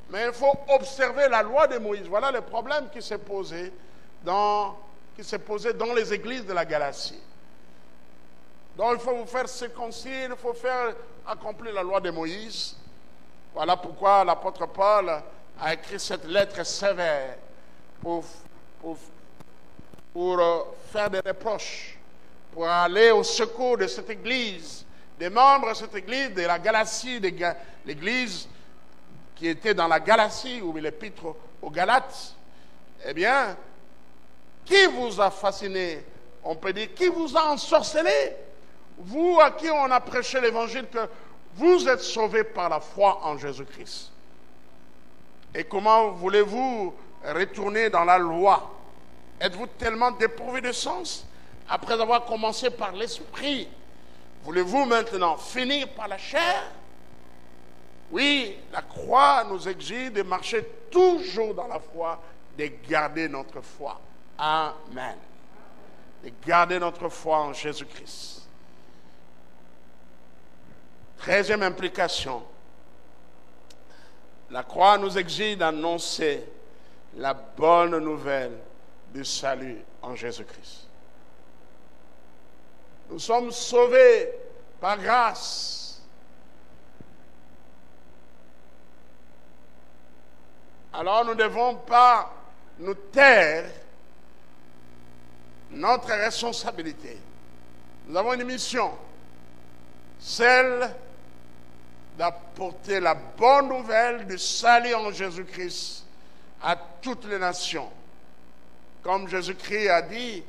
mais il faut observer la loi de Moïse. Voilà le problème qui s'est posé dans les églises de la Galatie. Donc il faut vous faire circoncire, il faut faire accomplir la loi de Moïse. Voilà pourquoi l'apôtre Paul a écrit cette lettre sévère pour faire des reproches, pour aller au secours de cette église, des membres de cette église, de la Galatie, l'église qui était dans la Galatie, ou l'épître aux Galates. Eh bien, qui vous a fasciné? On peut dire, qui vous a ensorcelé? Vous à qui on a prêché l'évangile que vous êtes sauvés par la foi en Jésus-Christ. Et comment voulez-vous retourner dans la loi? Êtes-vous tellement dépourvu de sens? Après avoir commencé par l'esprit, voulez-vous maintenant finir par la chair? Oui, la croix nous exige de marcher toujours dans la foi, de garder notre foi. Amen. De garder notre foi en Jésus-Christ. 13e implication. La croix nous exige d'annoncer la bonne nouvelle du salut en Jésus-Christ. Nous sommes sauvés par grâce. Alors nous ne devons pas nous taire notre responsabilité. Nous avons une mission, celle d'apporter la bonne nouvelle du salut en Jésus-Christ à toutes les nations. Comme Jésus-Christ a dit,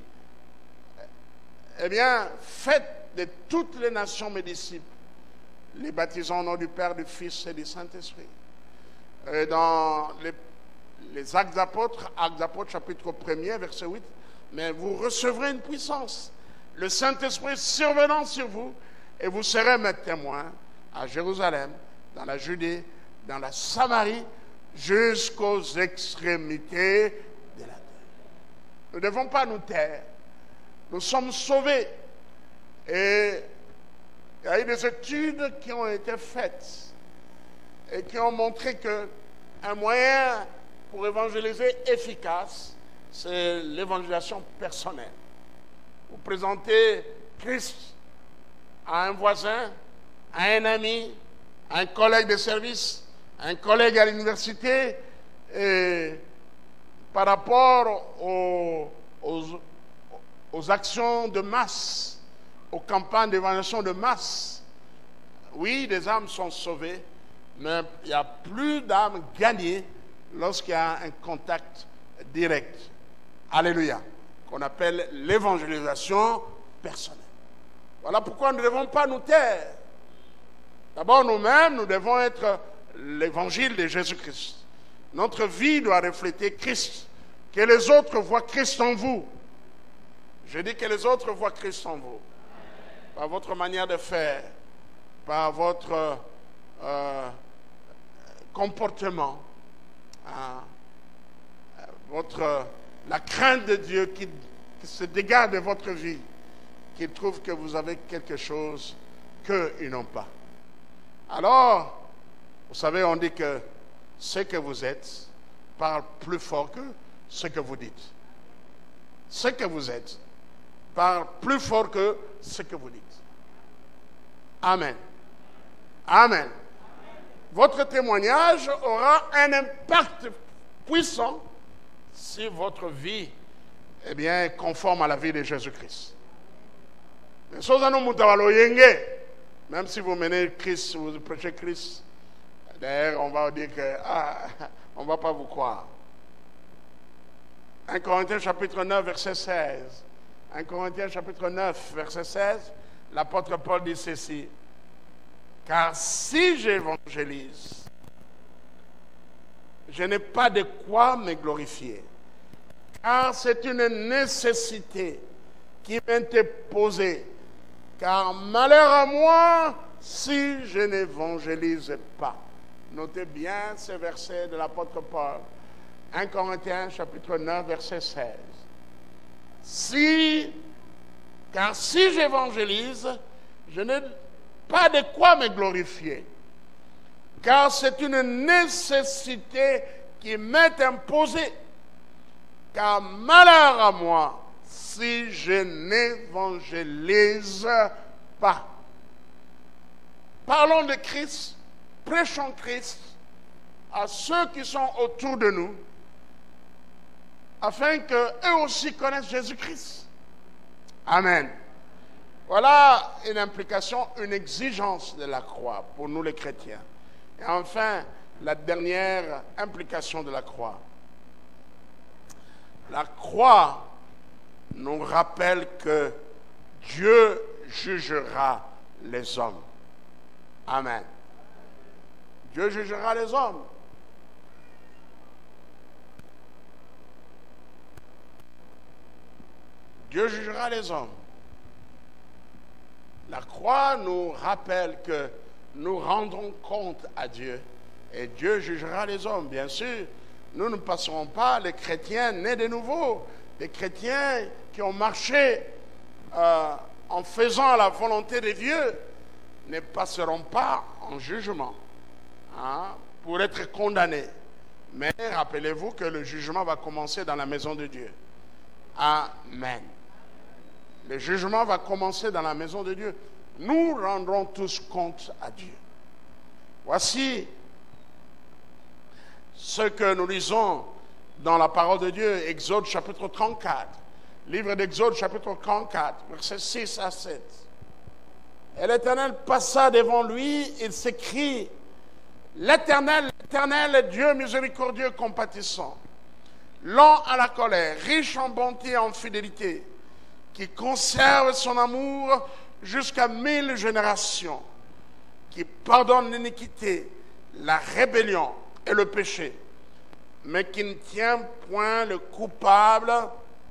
eh bien, faites de toutes les nations mes disciples, les baptisant au nom du Père, du Fils et du Saint-Esprit. Et dans les Actes d'Apôtres, chapitre 1er, verset 8, mais vous recevrez une puissance, le Saint-Esprit survenant sur vous, et vous serez mes témoins à Jérusalem, dans la Judée, dans la Samarie, jusqu'aux extrémités de la terre. Nous ne devons pas nous taire. Nous sommes sauvés. Et il y a eu des études qui ont été faites et qui ont montré qu'un moyen pour évangéliser efficace, c'est l'évangélisation personnelle. Vous présentez Christ à un voisin, à un ami, à un collègue de service, à un collègue à l'université, et par rapport aux actions de masse, aux campagnes d'évangélisation de masse. Oui, des âmes sont sauvées, mais il n'y a plus d'âmes gagnées lorsqu'il y a un contact direct. Alléluia. Qu'on appelle l'évangélisation personnelle. Voilà pourquoi nous ne devons pas nous taire. D'abord, nous-mêmes, nous devons être l'évangile de Jésus-Christ. Notre vie doit refléter Christ. Que les autres voient Christ en vous. Je dis que les autres voient Christ en vous. Par votre manière de faire, par votre comportement, la crainte de Dieu qui se dégage de votre vie, qu'ils trouvent que vous avez quelque chose qu'ils n'ont pas. Alors, vous savez, on dit que ce que vous êtes parle plus fort que ce que vous dites. Ce que vous êtes parle plus fort que ce que vous dites. Amen. Amen. Votre témoignage aura un impact puissant si votre vie est bien conforme à la vie de Jésus-Christ. Même si vous menez Christ, vous prêchez Christ, d'ailleurs, on va dire que on ne va pas vous croire. 1 Corinthiens chapitre 9, verset 16. 1 Corinthiens chapitre 9, verset 16, l'apôtre Paul dit ceci. Car si j'évangélise, je n'ai pas de quoi me glorifier. Car c'est une nécessité qui m'est imposée. Car malheur à moi si je n'évangélise pas. Notez bien ce verset de l'apôtre Paul. 1 Corinthiens chapitre 9, verset 16. Car si j'évangélise, je n'ai pas de quoi me glorifier. Car c'est une nécessité qui m'est imposée. Car malheur à moi si je n'évangélise pas. Parlons de Christ, prêchons Christ à ceux qui sont autour de nous, afin qu'eux aussi connaissent Jésus-Christ. Amen. Voilà une implication, une exigence de la croix pour nous les chrétiens. Et enfin, la dernière implication de la croix. La croix nous rappelle que Dieu jugera les hommes. Amen. Dieu jugera les hommes. Dieu jugera les hommes. La croix nous rappelle que nous rendrons compte à Dieu et Dieu jugera les hommes. Bien sûr, nous ne passerons pas, les chrétiens nés de nouveau, les chrétiens qui ont marché en faisant la volonté de Dieu, ne passeront pas en jugement pour être condamnés. Mais rappelez-vous que le jugement va commencer dans la maison de Dieu. Amen. Le jugement va commencer dans la maison de Dieu. Nous rendrons tous compte à Dieu. Voici ce que nous lisons dans la parole de Dieu, Exode chapitre 34. Livre d'Exode chapitre 34, versets 6 à 7. Et l'Éternel passa devant lui, il s'écrie, l'Éternel, l'Éternel est Dieu miséricordieux, compatissant, lent à la colère, riche en bonté et en fidélité, qui conserve son amour jusqu'à 1000 générations, qui pardonne l'iniquité, la rébellion et le péché, mais qui ne tient point le coupable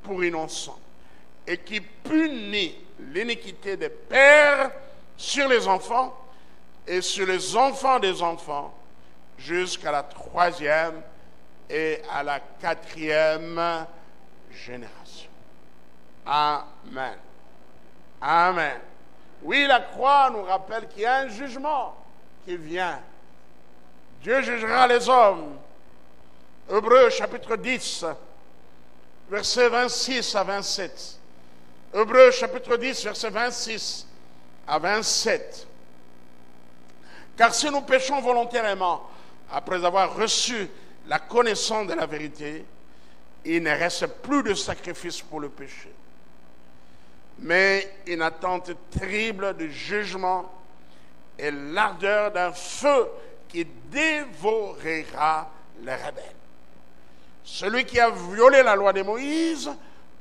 pour innocent, et qui punit l'iniquité des pères sur les enfants et sur les enfants des enfants, jusqu'à la 3e et à la 4e génération. Amen. Amen. Oui, la croix nous rappelle qu'il y a un jugement qui vient. Dieu jugera les hommes. Hébreux chapitre 10, versets 26 à 27. Hébreux chapitre 10, versets 26 à 27. Car si nous péchons volontairement, après avoir reçu la connaissance de la vérité, il ne reste plus de sacrifice pour le péché, mais une attente terrible de jugement et l'ardeur d'un feu qui dévorera les rebelles. Celui qui a violé la loi de Moïse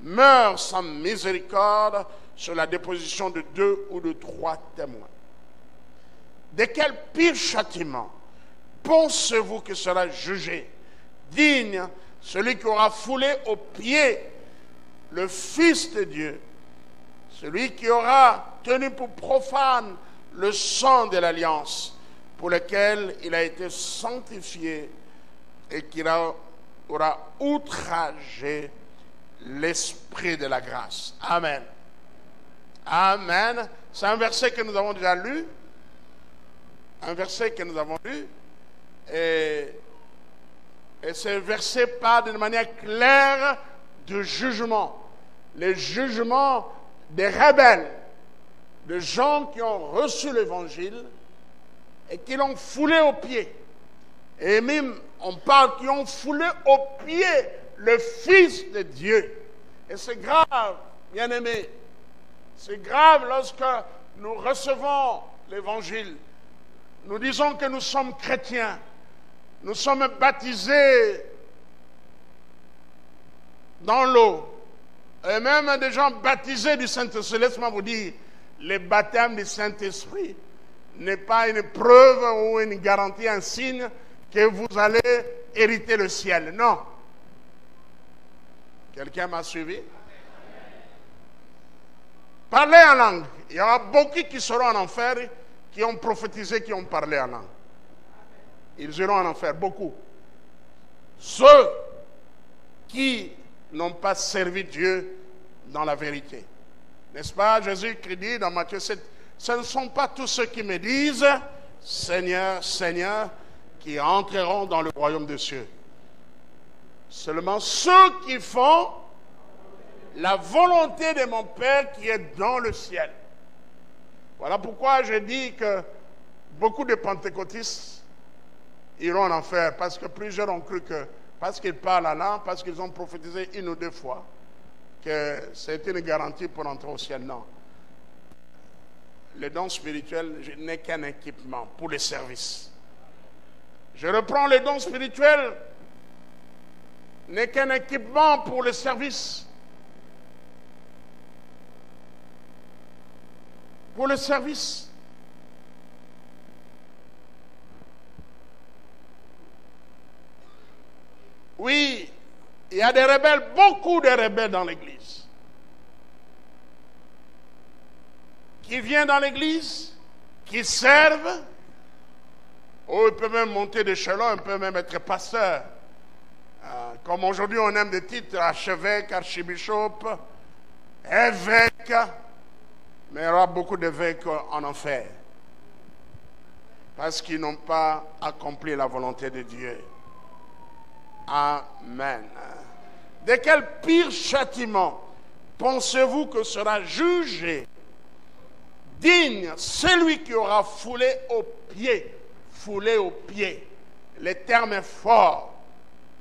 meurt sans miséricorde sur la déposition de 2 ou de 3 témoins. De quel pire châtiment pensez-vous que sera jugé digne celui qui aura foulé aux pieds le Fils de Dieu, celui qui aura tenu pour profane le sang de l'alliance, pour lequel il a été sanctifié et qui aura outragé l'Esprit de la grâce. Amen. Amen. C'est un verset que nous avons déjà lu. Un verset que nous avons lu. Et ce verset parle d'une manière claire de jugement. Les jugements des rebelles, de gens qui ont reçu l'évangile et qui l'ont foulé aux pieds. Et même, on parle qui ont foulé aux pieds le Fils de Dieu. Et c'est grave, bien-aimés. C'est grave lorsque nous recevons l'évangile. Nous disons que nous sommes chrétiens. Nous sommes baptisés dans l'eau. Et même des gens baptisés du Saint-Esprit. Laisse-moi vous dire, le baptême du Saint-Esprit n'est pas une preuve ou une garantie, un signe que vous allez hériter le ciel. Non. Quelqu'un m'a suivi? Parler en langue. Il y aura beaucoup qui seront en enfer, qui ont prophétisé, qui ont parlé en langue. Ils iront en enfer, beaucoup. Ceux qui n'ont pas servi Dieu dans la vérité. N'est-ce pas? Jésus qui dit dans Matthieu 7, ce ne sont pas tous ceux qui me disent Seigneur, Seigneur, qui entreront dans le royaume des cieux. Seulement ceux qui font la volonté de mon Père qui est dans le ciel. Voilà pourquoi je dis que beaucoup de pentecôtistes iront en enfer, parce que plusieurs ont cru que, parce qu'ils parlent en langue, parce qu'ils ont prophétisé une ou deux fois, que c'est une garantie pour entrer au ciel. Non. Le don spirituel n'est qu'un équipement pour les services. Je reprends, le don spirituel n'est qu'un équipement pour le service. Pour le service. Oui, il y a des rebelles, beaucoup de rebelles dans l'église. Qui viennent dans l'église, qui servent, ou ils peuvent même monter d'échelon, ils peuvent même être pasteurs. Comme aujourd'hui on aime des titres, archevêque, archibishop, évêque, mais il y aura beaucoup d'évêques en enfer. Parce qu'ils n'ont pas accompli la volonté de Dieu. Amen. De quel pire châtiment pensez-vous que sera jugé digne celui qui aura foulé aux pieds? Foulé aux pieds. Le terme est fort.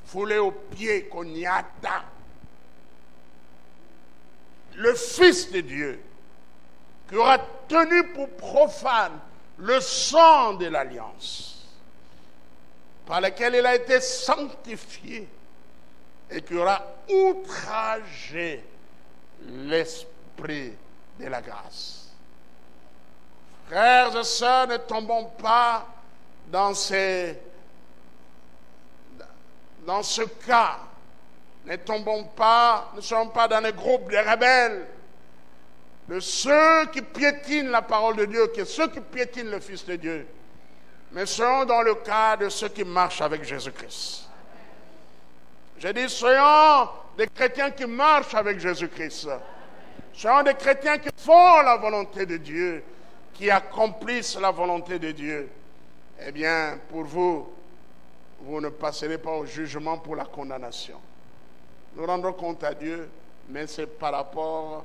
Foulé aux pieds, cognata. Le Fils de Dieu qui aura tenu pour profane le sang de l'alliance par lequel il a été sanctifié et qui aura outragé l'Esprit de la grâce. Frères et sœurs, ne tombons pas dans ce cas. Ne tombons pas, ne soyons pas dans les groupes des rebelles, de ceux qui piétinent la parole de Dieu, que ceux qui piétinent le Fils de Dieu, mais soyons dans le cas de ceux qui marchent avec Jésus-Christ. Je dis, soyons des chrétiens qui marchent avec Jésus-Christ. Soyons des chrétiens qui font la volonté de Dieu, qui accomplissent la volonté de Dieu. Eh bien, pour vous, vous ne passerez pas au jugement pour la condamnation. Nous rendrons compte à Dieu, mais c'est par rapport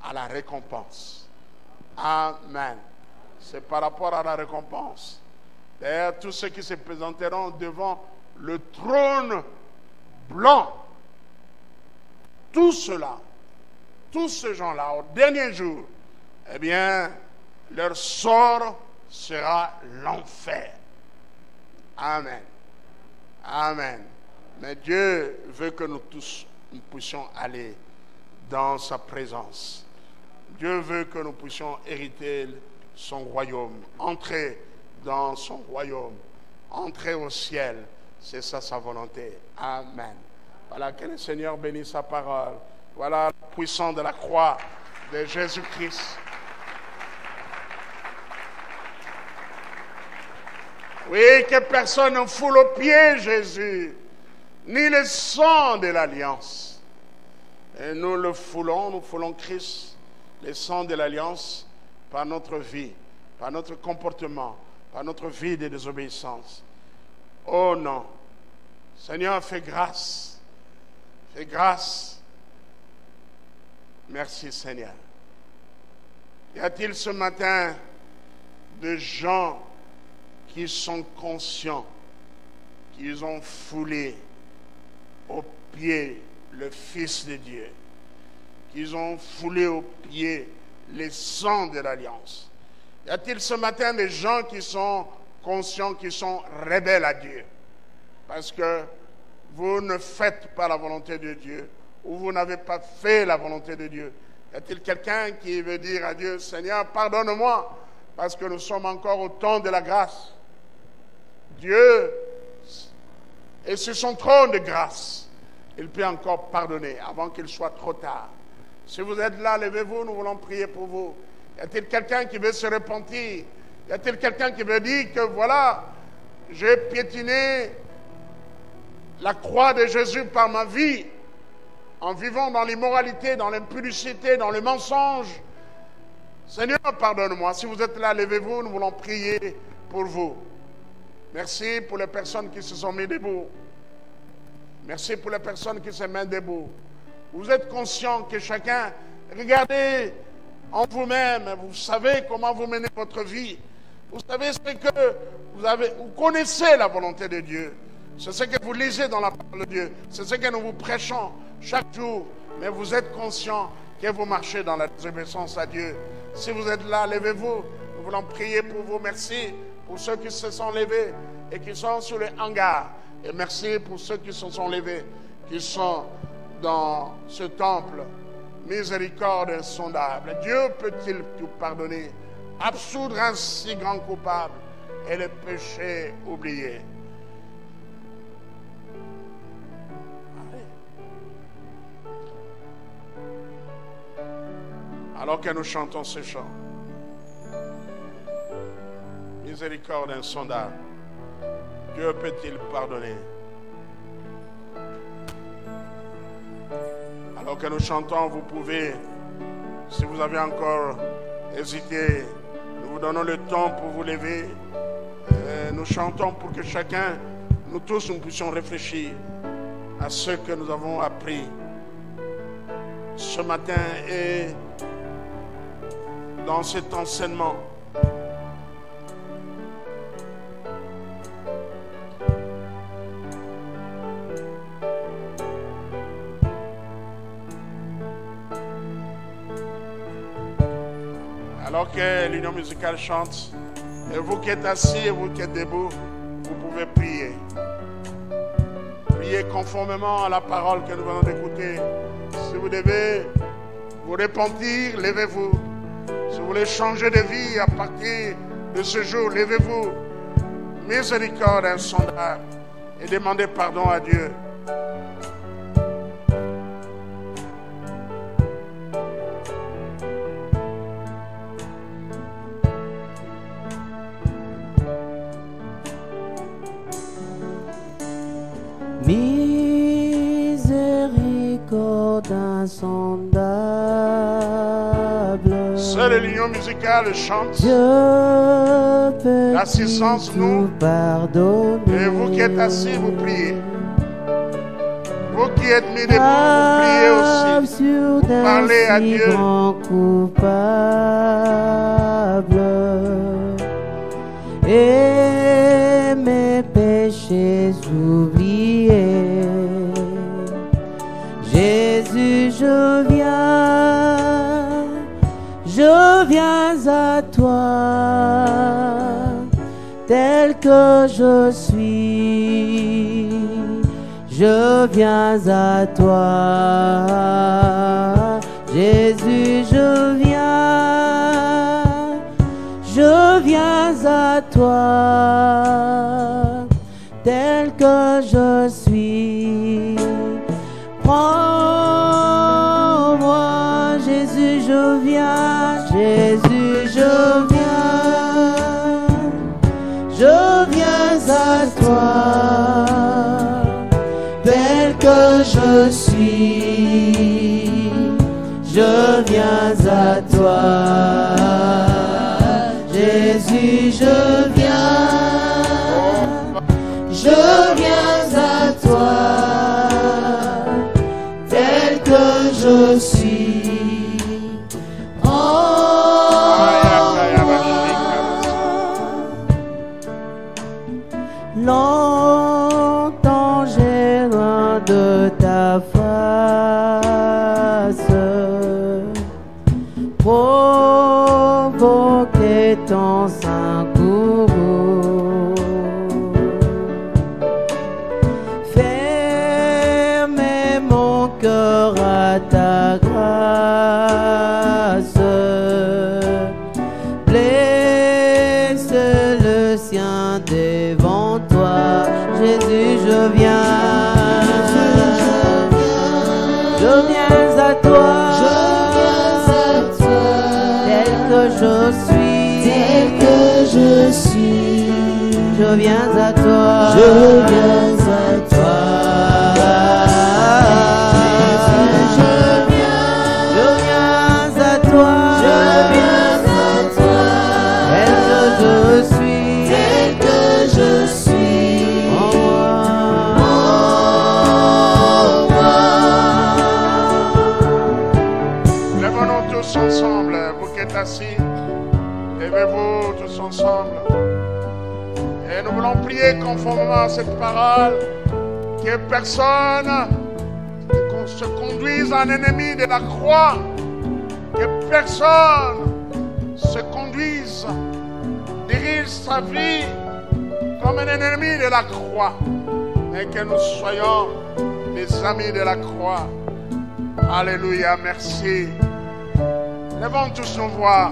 à la récompense. Amen. C'est par rapport à la récompense. D'ailleurs, tous ceux qui se présenteront devant le trône blanc, tout cela, tous ces gens-là, au dernier jour, eh bien, leur sort sera l'enfer. Amen. Amen. Mais Dieu veut que nous tous nous puissions aller dans sa présence. Dieu veut que nous puissions hériter son royaume, entrer dans son royaume, entrer au ciel, C'est ça sa volonté. Amen. Voilà, que le Seigneur bénisse sa parole. Voilà la puissance de la croix de Jésus-Christ. Oui, que personne ne foule aux pieds Jésus, ni le sang de l'alliance. Et nous le foulons, nous foulons Christ, le sang de l'alliance, par notre vie, par notre comportement, par notre vie de désobéissance. Oh non, Seigneur, fais grâce, fais grâce. Merci Seigneur. Y a-t-il ce matin de gens qui sont conscients qu'ils ont foulé aux pieds le Fils de Dieu, qu'ils ont foulé aux pieds les sangs de l'Alliance? Y a-t-il ce matin des gens qui sont conscients, qui sont rebelles à Dieu parce que vous ne faites pas la volonté de Dieu ou vous n'avez pas fait la volonté de Dieu? Y a-t-il quelqu'un qui veut dire à Dieu, Seigneur, pardonne-moi parce que nous sommes encore au temps de la grâce? Dieu est sur son trône de grâce. Il peut encore pardonner avant qu'il soit trop tard. Si vous êtes là, levez-vous, nous voulons prier pour vous. Y a-t-il quelqu'un qui veut se repentir? Y a-t-il quelqu'un qui veut dire que voilà, j'ai piétiné la croix de Jésus par ma vie, en vivant dans l'immoralité, dans l'impudicité, dans le mensonge? Seigneur, pardonne-moi. Si vous êtes là, levez-vous, nous voulons prier pour vous. Merci pour les personnes qui se sont mises debout. Merci pour les personnes qui se mettent debout. Vous êtes conscients que chacun, regardez en vous-même, vous savez comment vous menez votre vie. Vous savez ce que vous connaissez la volonté de Dieu. C'est ce que vous lisez dans la parole de Dieu. C'est ce que nous vous prêchons chaque jour. Mais vous êtes conscients que vous marchez dans la désobéissance à Dieu. Si vous êtes là, levez-vous. Nous voulons prier pour vous. Merci pour ceux qui se sont levés et qui sont sur les hangars. Et merci pour ceux qui se sont levés, qui sont dans ce temple. Miséricorde insondable. Dieu peut-il tout pardonner, absoudre un si grand coupable et le péché oublié? Alors que nous chantons ce chant, miséricorde insondable, Dieu peut-il pardonner? Alors que nous chantons, vous pouvez, si vous avez encore hésité, nous vous donnons le temps pour vous lever. Nous chantons pour que chacun, nous tous, nous puissions réfléchir à ce que nous avons appris ce matin et dans cet enseignement. Alors que l'union musicale chante, et vous qui êtes assis et vous qui êtes debout, vous pouvez prier. Priez conformément à la parole que nous venons d'écouter. Si vous devez vous repentir, levez-vous. Si vous voulez changer de vie à partir de ce jour, levez-vous. Miséricorde insondable et demandez pardon à Dieu. Miséricorde insondable. Seule l'union musicale chante. Dieu peut L'assistance nous. pardonner. Et vous qui êtes assis, vous priez. Vous qui êtes mis debout, vous priez aussi. Absurde, Vous parlez à si Dieu. grand coupable. Et mes péchés oubliés. Jésus, je viens à toi, tel que je suis. Je viens à toi, Jésus, je viens à toi, tel que je suis. Prends-moi, Jésus, je viens, Jésus, je viens à toi, tel que je suis, je viens à toi, Jésus, je viens à toi, tel que je suis. Longtemps j'ai loin de ta face, provoqué ton saint courroux, fermé mon cœur à ta grâce, blesse le sien devant toi, Jésus, je viens à toi, tel que je suis, je viens à toi, je viens à toi. Ensemble, vous qui êtes assis, levez-vous tous ensemble. Et nous voulons prier conformément à cette parole, que personne ne se conduise en ennemi de la croix, que personne se conduise, dirige sa vie comme un ennemi de la croix, mais que nous soyons des amis de la croix. Alléluia, merci. Levons tous nos voix,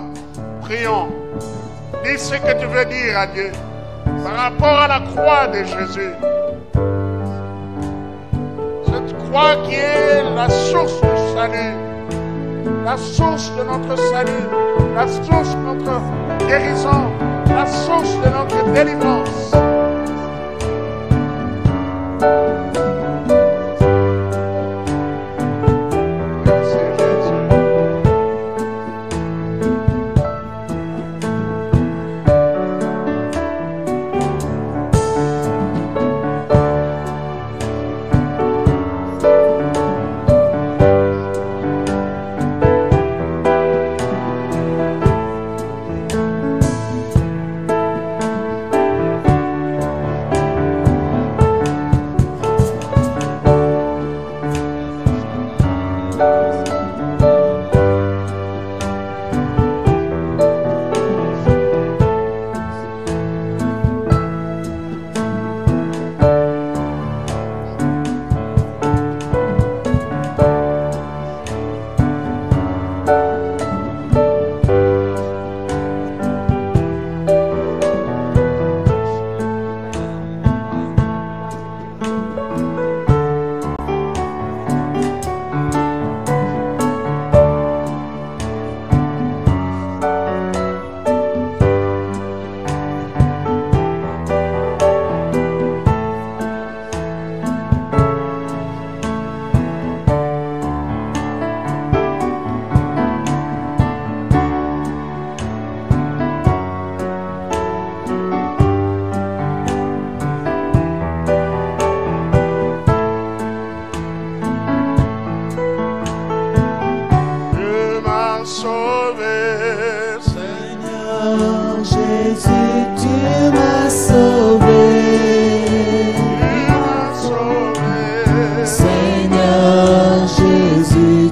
prions. Dis ce que tu veux dire à Dieu par rapport à la croix de Jésus. Cette croix qui est la source du salut, la source de notre salut, la source de notre guérison, la source de notre délivrance.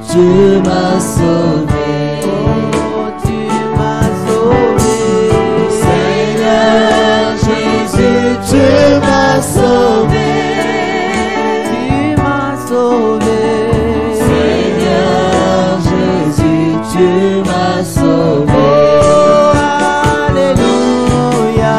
Tu m'as sauvé, oh, tu m'as sauvé, Seigneur Jésus, tu m'as sauvé, Seigneur Jésus, tu m'as sauvé, oh, alléluia,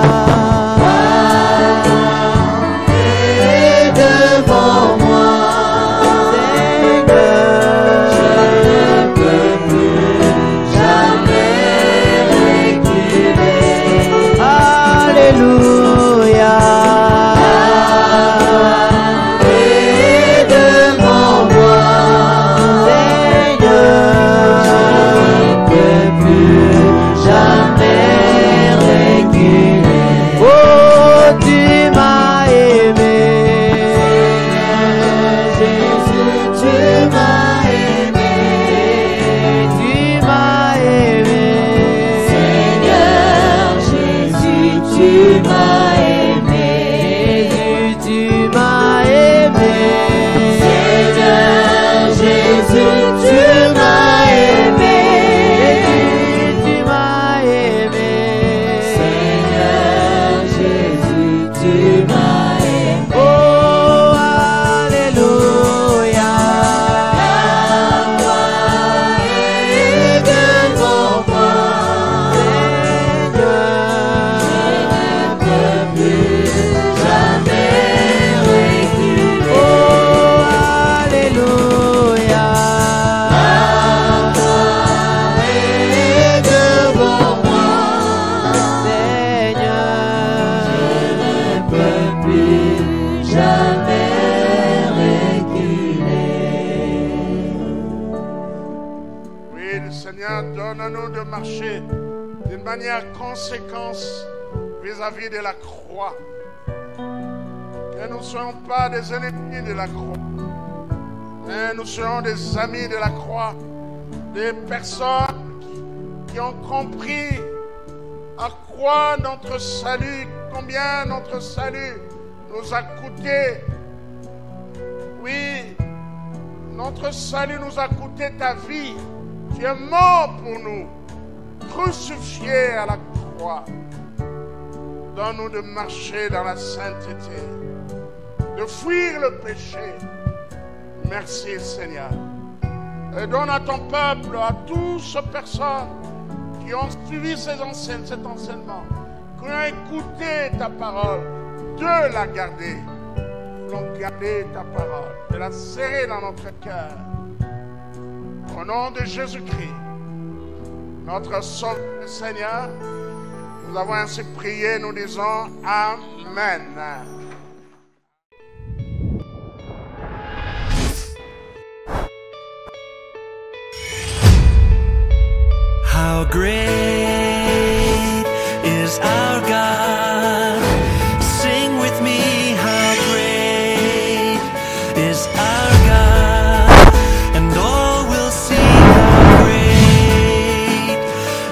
de marcher d'une manière conséquente vis-à-vis de la croix. Que nous ne soyons pas des ennemis de la croix, mais nous soyons des amis de la croix, des personnes qui ont compris à quoi notre salut, combien notre salut nous a coûté. Oui, notre salut nous a coûté ta vie. Tu es mort pour nous, crucifié à la croix. Donne-nous de marcher dans la sainteté, de fuir le péché. Merci Seigneur. Et donne à ton peuple, à toutes ces personnes qui ont suivi cet enseignement, qui ont écouté ta parole, de la garder. Nous garder ta parole, de la serrer dans notre cœur. Au nom de Jésus-Christ, notre Sauveur Seigneur, nous avons ainsi prié, nous disons Amen. How great is our God? Sing with me, how great is our God? And all will see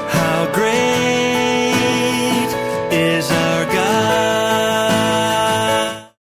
how great is our God.